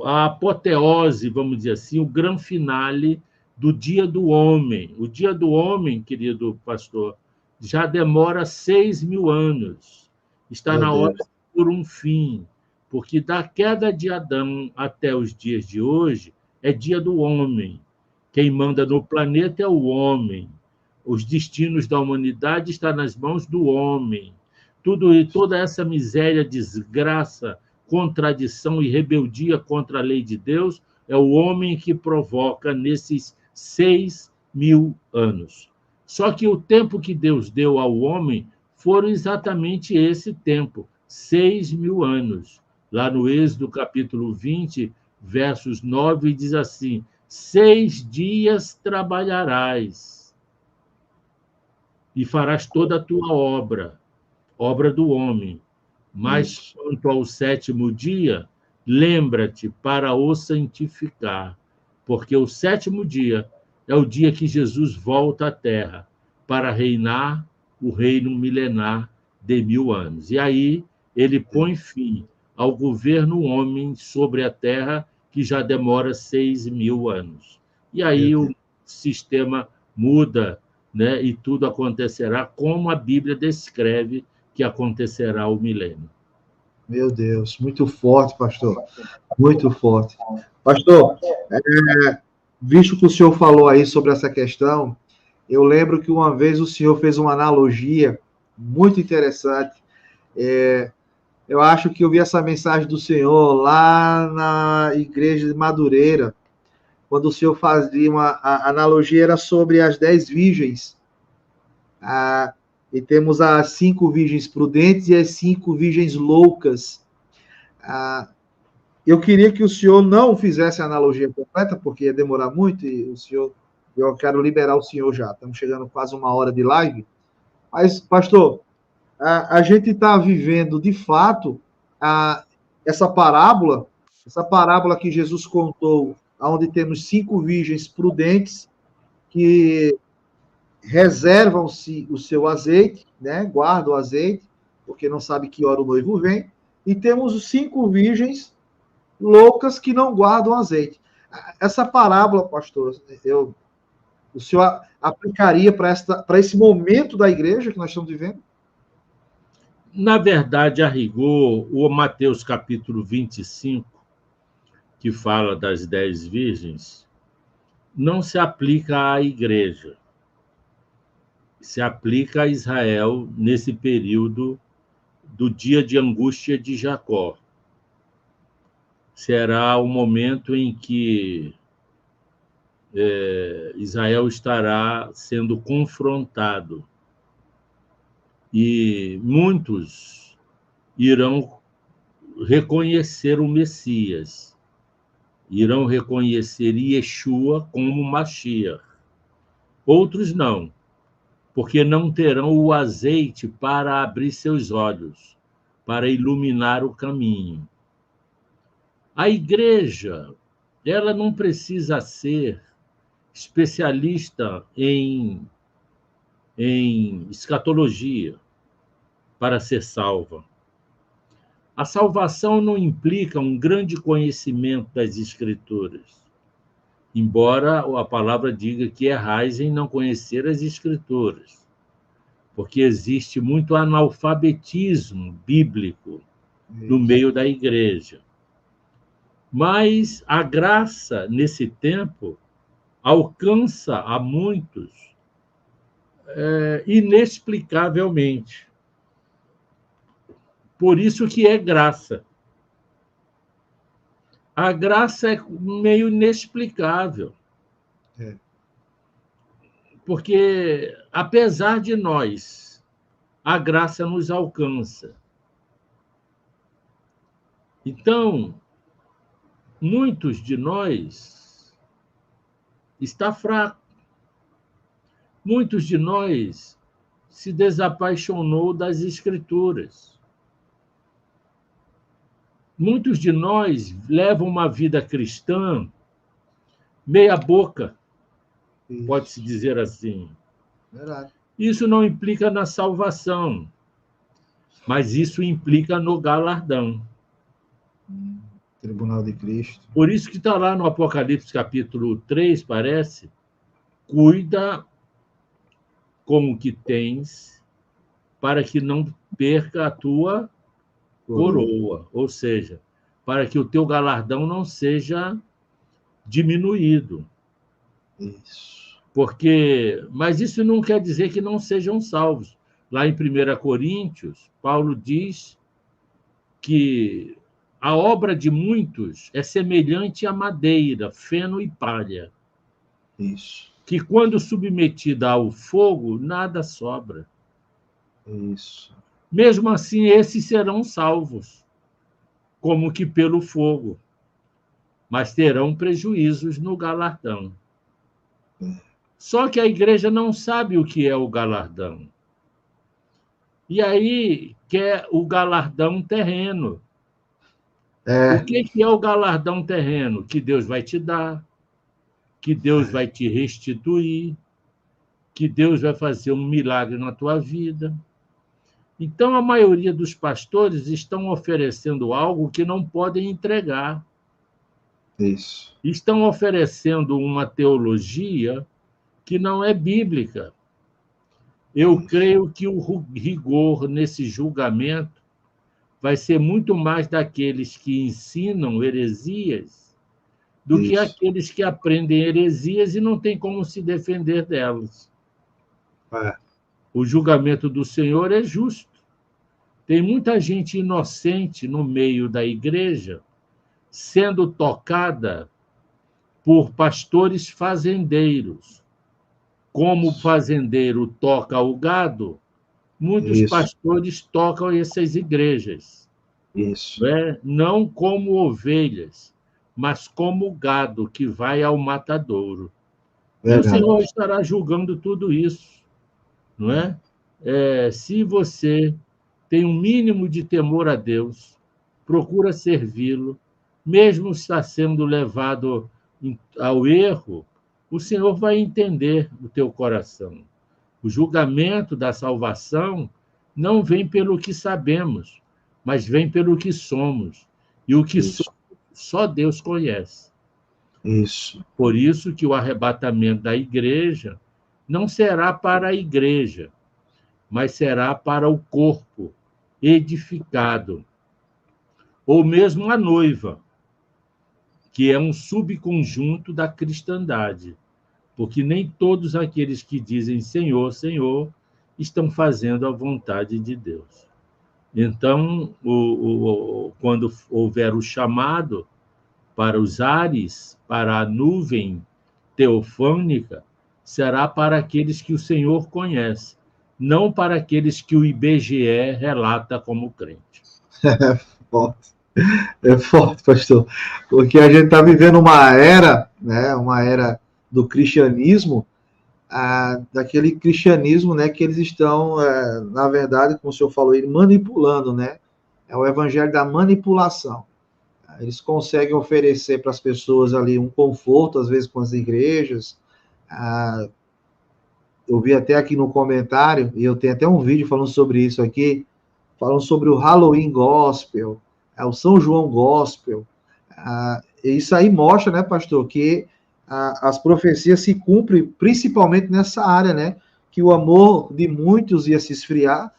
a apoteose, vamos dizer assim, o grande finale do dia do homem. O dia do homem, querido pastor, já demora 6.000 anos. Está Meu na hora Deus. de por um fim, porque da queda de Adão até os dias de hoje é dia do homem. Quem manda no planeta é o homem. Os destinos da humanidade estão nas mãos do homem. Toda essa miséria, desgraça, contradição e rebeldia contra a lei de Deus é o homem que provoca nesses 6.000 anos. Só que o tempo que Deus deu ao homem foram exatamente esse tempo, 6.000 anos. Lá no Êxodo, capítulo 20, versos 9, diz assim: 6 dias trabalharás e farás toda a tua obra, obra do homem. Mas Isso. quanto ao sétimo dia, lembra-te para o santificar, porque o sétimo dia é o dia que Jesus volta à terra para reinar o reino milenar de 1.000 anos. E aí ele põe fim ao governo homem sobre a terra, que já demora 6.000 anos. E Meu aí o Deus. sistema muda, né? E tudo acontecerá como a Bíblia descreve que acontecerá o milênio. Meu Deus. Muito forte, pastor. Muito forte. Pastor, visto que o senhor falou aí sobre essa questão, eu lembro que uma vez o senhor fez uma analogia muito interessante. Eu acho que eu vi essa mensagem do senhor lá na igreja de Madureira, quando o senhor fazia a analogia era sobre as 10 virgens. E temos as 5 virgens prudentes e as 5 virgens loucas. Eu queria que o senhor não fizesse a analogia completa, porque ia demorar muito, e eu quero liberar o senhor já. Estamos chegando quase 1 hora de live. Mas, pastor, a gente está vivendo, de fato, a, essa parábola que Jesus contou, onde temos 5 virgens prudentes que reservam-se o seu azeite, né? Guardam o azeite, porque não sabe que hora o noivo vem, e temos os 5 virgens loucas que não guardam azeite. Essa parábola, pastor, o senhor aplicaria para esse momento da igreja que nós estamos vivendo? Na verdade, a rigor, o Mateus capítulo 25, que fala das 10 virgens, não se aplica à igreja, se aplica a Israel nesse período do dia de angústia de Jacó. Será o momento em que Israel estará sendo confrontado e muitos irão reconhecer o Messias, irão reconhecer Yeshua como Mashiach. Outros não, porque não terão o azeite para abrir seus olhos, para iluminar o caminho. A igreja, ela não precisa ser especialista em escatologia para ser salva. A salvação não implica um grande conhecimento das Escrituras, embora a palavra diga que errais em não conhecer as Escrituras, porque existe muito analfabetismo bíblico no meio da igreja. Mas a graça, nesse tempo, alcança a muitos inexplicavelmente. Por isso que é graça. A graça é meio inexplicável. Porque, apesar de nós, a graça nos alcança. Então, muitos de nós está fraco. Muitos de nós se desapaixonou das Escrituras. Muitos de nós levam uma vida cristã meia boca, pode-se dizer assim. Verdade. Isso não implica na salvação, mas isso implica no galardão. Tribunal de Cristo. Por isso que está lá no Apocalipse capítulo 3, parece, cuida com o que tens, para que não perca a tua coroa, ou seja, para que o teu galardão não seja diminuído. Isso. Mas isso não quer dizer que não sejam salvos. Lá em 1 Coríntios, Paulo diz que a obra de muitos é semelhante à madeira, feno e palha. Isso. Que quando submetida ao fogo, nada sobra. Isso. Mesmo assim, esses serão salvos, como que pelo fogo, mas terão prejuízos no galardão. Só que a igreja não sabe o que é o galardão. E aí quer o galardão terreno. O que é o galardão terreno? Que Deus vai te dar, que Deus vai te restituir, que Deus vai fazer um milagre na tua vida. Então, a maioria dos pastores estão oferecendo algo que não podem entregar. Isso. Estão oferecendo uma teologia que não é bíblica. Eu creio que o rigor nesse julgamento vai ser muito mais daqueles que ensinam heresias do que aqueles que aprendem heresias e não tem como se defender delas. O julgamento do Senhor é justo. Tem muita gente inocente no meio da igreja sendo tocada por pastores fazendeiros. Como o fazendeiro toca o gado, muitos pastores tocam essas igrejas. Isso. Não como ovelhas, mas como gado que vai ao matadouro. Verdade. E o Senhor estará julgando tudo isso. Não é? Se você tem um mínimo de temor a Deus, procura servi-lo, mesmo está sendo levado ao erro, o Senhor vai entender o teu coração. O julgamento da salvação não vem pelo que sabemos, mas vem pelo que somos. E o que somos, só Deus conhece. Isso. Por isso que o arrebatamento da igreja não será para a igreja, mas será para o corpo edificado, ou mesmo a noiva, que é um subconjunto da cristandade, porque nem todos aqueles que dizem Senhor, Senhor, estão fazendo a vontade de Deus. Então, quando houver o chamado para os ares, para a nuvem teofânica, será para aqueles que o Senhor conhece, não para aqueles que o IBGE relata como crente. É forte, pastor, porque a gente está vivendo uma era, né, uma era do cristianismo, daquele cristianismo, né, que eles estão, na verdade, como o senhor falou, manipulando, né? É o evangelho da manipulação. Eles conseguem oferecer para as pessoas ali um conforto, às vezes com as igrejas. Eu vi até aqui no comentário, e eu tenho até um vídeo falando sobre isso aqui, falando sobre o Halloween Gospel, o São João Gospel. Isso aí mostra, né, pastor, que as profecias se cumprem principalmente nessa área, né? Que o amor de muitos ia se esfriar.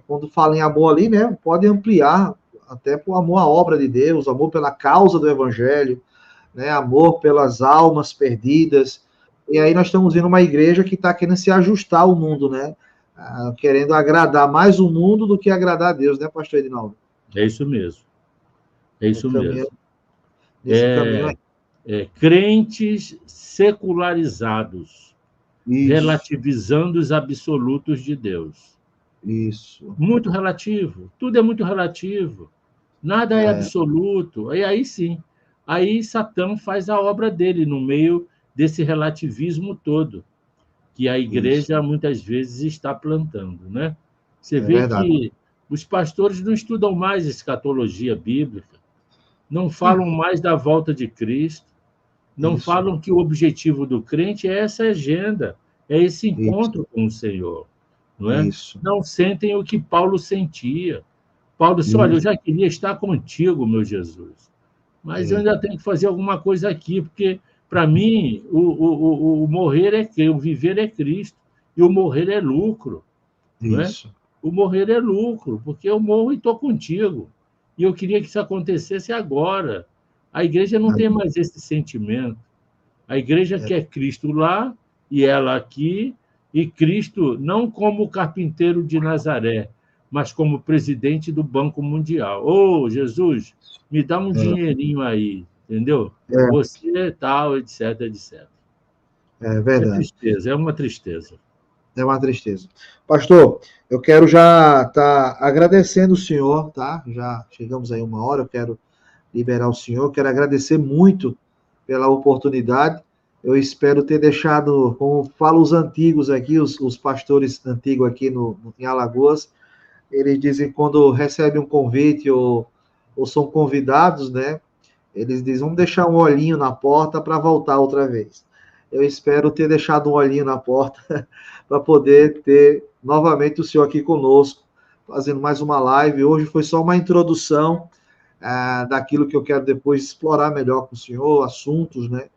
Quando fala em amor ali, né? Pode ampliar até para o amor à obra de Deus, amor pela causa do evangelho, né? Amor pelas almas perdidas. E aí nós estamos vendo uma igreja que está querendo se ajustar ao mundo, né? Querendo agradar mais o mundo do que agradar a Deus, né, pastor Edinaldo? É isso mesmo. É isso mesmo. Nesse caminho aí. Crentes secularizados, relativizando os absolutos de Deus. Isso. Muito relativo. Tudo é muito relativo. Nada é absoluto. E aí sim. Aí Satã faz a obra dele no meio desse relativismo todo, que a igreja muitas vezes está plantando, né? Você vê verdade. que os pastores não estudam mais escatologia bíblica, não falam mais da volta de Cristo, não falam que o objetivo do crente é essa agenda, é esse encontro com o Senhor, não é? Não sentem o que Paulo sentia. Paulo disse, olha, eu já queria estar contigo, meu Jesus, mas eu ainda tenho que fazer alguma coisa aqui, porque, para mim, o morrer o viver é Cristo, e o morrer é lucro, não é? O morrer é lucro, porque eu morro e estou contigo. E eu queria que isso acontecesse agora. A igreja não tem mais esse sentimento. A igreja quer Cristo lá e ela aqui, e Cristo não como carpinteiro de Nazaré, mas como presidente do Banco Mundial. Ô, Jesus, me dá um dinheirinho aí, entendeu? Você tal, etc, etc. É verdade. É tristeza, é uma tristeza. É uma tristeza. Pastor, eu quero já estar agradecendo o senhor, tá? Já chegamos aí 1 hora, eu quero liberar o senhor, quero agradecer muito pela oportunidade. Eu espero ter deixado, como falam os antigos aqui, os pastores antigos aqui em Alagoas, eles dizem quando recebem um convite ou são convidados, né? Eles dizem, vamos deixar um olhinho na porta para voltar outra vez. Eu espero ter deixado um olhinho na porta para poder ter novamente o senhor aqui conosco, fazendo mais uma live. Hoje foi só uma introdução daquilo que eu quero depois explorar melhor com o senhor, assuntos, né,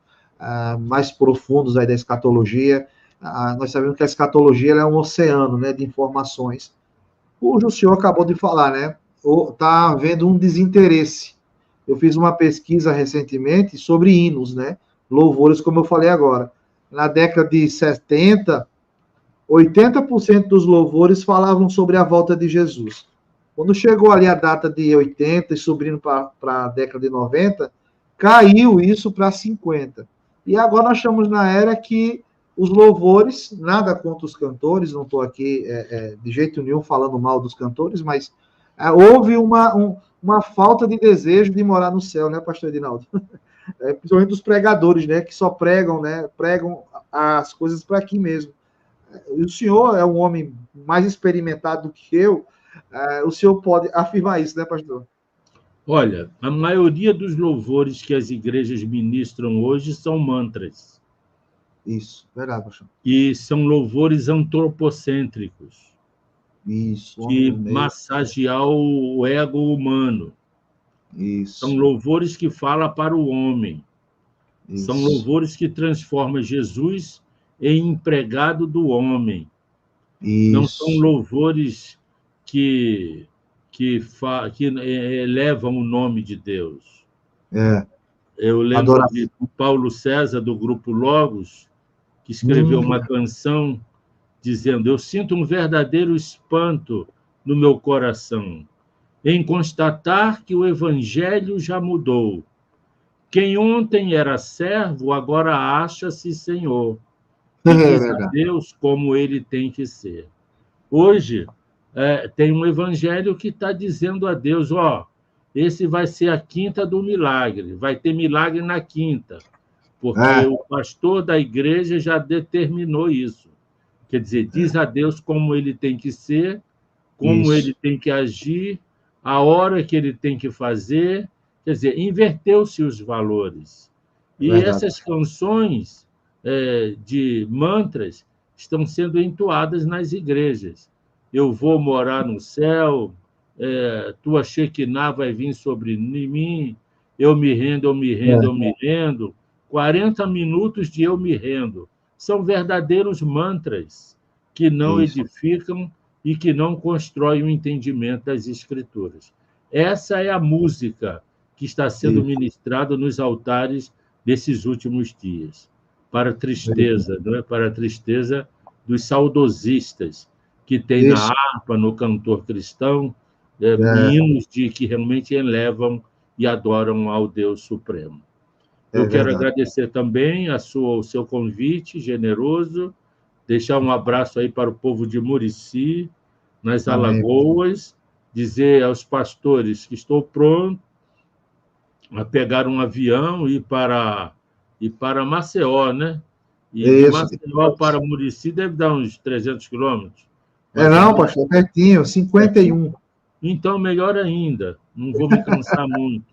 mais profundos aí da escatologia. Nós sabemos que a escatologia é um oceano, né, de informações, cujo o senhor acabou de falar, né? Está havendo um desinteresse. Eu fiz uma pesquisa recentemente sobre hinos, né? Louvores, como eu falei agora. Na década de 70, 80% dos louvores falavam sobre a volta de Jesus. Quando chegou ali a data de 80 e subindo para a década de 90, caiu isso para 50. E agora nós estamos na era que os louvores, nada contra os cantores, não estou aqui de jeito nenhum falando mal dos cantores, mas houve uma falta de desejo de morar no céu, né, pastor Edinaldo? Principalmente dos pregadores, né, que só pregam, né, pregam as coisas para aqui mesmo. E o senhor é um homem mais experimentado do que eu, o senhor pode afirmar isso, né, pastor? Olha, a maioria dos louvores que as igrejas ministram hoje são mantras. Isso, verdade, pastor. E são louvores antropocêntricos. Isso. De massagear o ego humano. Isso. São louvores que falam para o homem. Isso. São louvores que transformam Jesus em empregado do homem. Isso. Não são louvores que elevam o nome de Deus. Eu lembro de Paulo César, do Grupo Logos, que escreveu uma canção dizendo: eu sinto um verdadeiro espanto no meu coração em constatar que o evangelho já mudou. Quem ontem era servo, agora acha-se senhor. E diz a Deus como ele tem que ser. Hoje, tem um evangelho que está dizendo a Deus, esse vai ser a quinta do milagre, vai ter milagre na quinta, porque o pastor da igreja já determinou isso. Quer dizer, diz a Deus como ele tem que ser, como ele tem que agir, a hora que ele tem que fazer. Quer dizer, inverteu-se os valores. E essas canções de mantras estão sendo entoadas nas igrejas. Eu vou morar no céu, tua Shekinah vai vir sobre mim, eu me rendo, eu me rendo, eu me rendo. 40 minutos de eu me rendo. São verdadeiros mantras que não edificam e que não constroem o entendimento das Escrituras. Essa é a música que está sendo ministrada nos altares desses últimos dias, para a tristeza, não é? Para a tristeza dos saudosistas, que tem na harpa, no cantor cristão, hinos que realmente elevam e adoram ao Deus Supremo. Eu quero agradecer também o seu convite generoso deixar um abraço aí para o povo de Murici, nas Amém. Alagoas, dizer aos pastores que estou pronto a pegar um avião e ir para Maceió, né? E de Isso. Maceió para Murici deve dar uns 300 quilômetros. Não, pastor, pertinho, 51. Então, melhor ainda, não vou me cansar muito,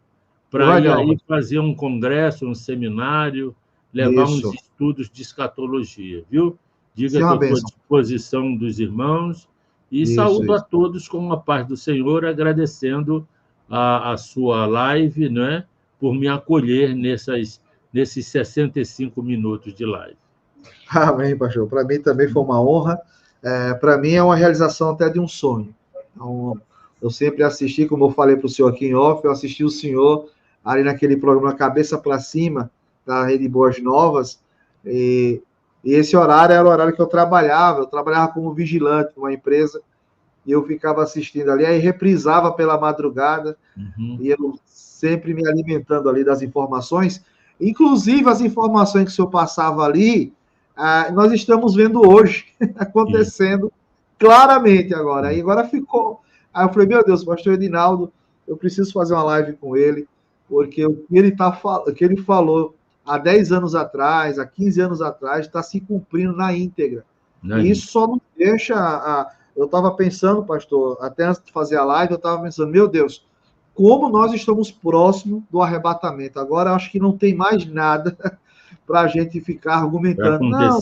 para Vai ir não, aí fazer um congresso, um seminário, levar uns Isso. estudos de escatologia, viu? Isso Diga é que uma eu estou à bênção. disposição dos irmãos e Isso, saúdo a isso. todos com a paz do Senhor, agradecendo a sua live, né, por me acolher nesses 65 minutos de live. Amém, pastor. Para mim também foi uma honra. Para mim é uma realização até de um sonho. Então, eu sempre assisti, como eu falei para o senhor aqui em off, eu assisti o senhor ali naquele programa Cabeça para Cima, da Rede Boas Novas, e esse horário era o horário que eu trabalhava como vigilante numa empresa, e eu ficava assistindo ali, aí reprisava pela madrugada, e eu sempre me alimentando ali das informações, inclusive as informações que o senhor passava ali, nós estamos vendo hoje, acontecendo claramente agora. Aí agora ficou. Aí eu falei, meu Deus, pastor Edinaldo, eu preciso fazer uma live com ele, porque o que ele falou há 10 anos atrás, há 15 anos atrás, está se cumprindo na íntegra. E isso só não deixa. Eu estava pensando, pastor, até antes de fazer a live, eu estava pensando, meu Deus, como nós estamos próximos do arrebatamento. Agora acho que não tem mais nada para a gente ficar argumentando. Não,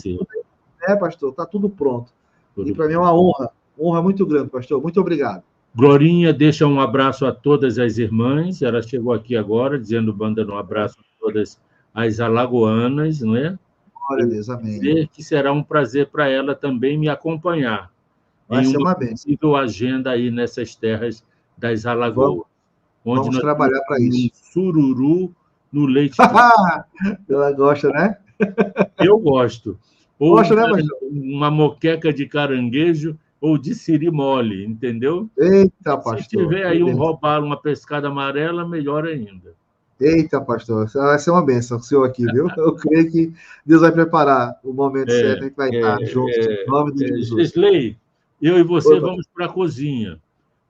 pastor, está tudo pronto. E para mim é uma honra muito grande, pastor. Muito obrigado. Glorinha deixa um abraço a todas as irmãs. Ela chegou aqui agora, mandando um abraço a todas as alagoanas, não é? Glória a Deus, amém. Dizer que será um prazer para ela também me acompanhar Vai ser uma bênção. possível agenda aí nessas terras das Alagoas. Vamos trabalhar para isso. Um sururu no leite. Ela gosta, né? Eu gosto. Ou gosta, né, pastor? Uma moqueca de caranguejo ou de siri mole, entendeu? Eita, pastor. Se tiver aí um robalo, uma pescada amarela, melhor ainda. Eita, pastor, vai ser uma bênção o senhor aqui, viu? Eu creio que Deus vai preparar o momento certo, a gente vai estar juntos, em nome de Jesus. Gisley, eu e você vamos para a cozinha.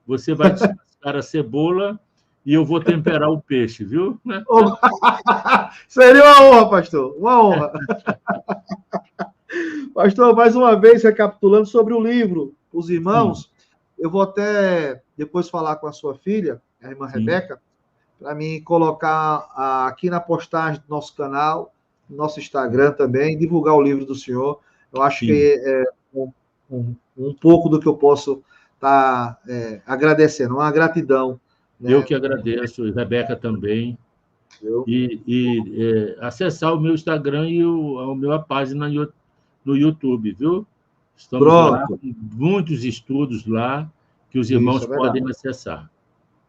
Você vai descascar a cebola e eu vou temperar o peixe, viu? Seria uma honra, pastor, uma honra. Pastor, mais uma vez, recapitulando sobre o livro, os irmãos, eu vou até depois falar com a sua filha, a irmã Rebeca, para mim colocar aqui na postagem do nosso canal, no nosso Instagram também, divulgar o livro do senhor. Eu acho que é um pouco do que eu posso estar agradecendo, uma gratidão. Né? Eu que agradeço, e Rebeca também. E acessar o meu Instagram e a minha página no YouTube, viu? Estamos lá com muitos estudos lá que os irmãos podem acessar.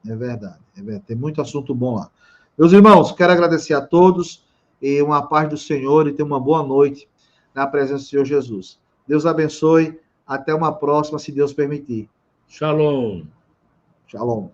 É verdade. Tem muito assunto bom lá. Meus irmãos, quero agradecer a todos e uma paz do Senhor e ter uma boa noite na presença do Senhor Jesus. Deus abençoe. Até uma próxima, se Deus permitir. Shalom. Shalom.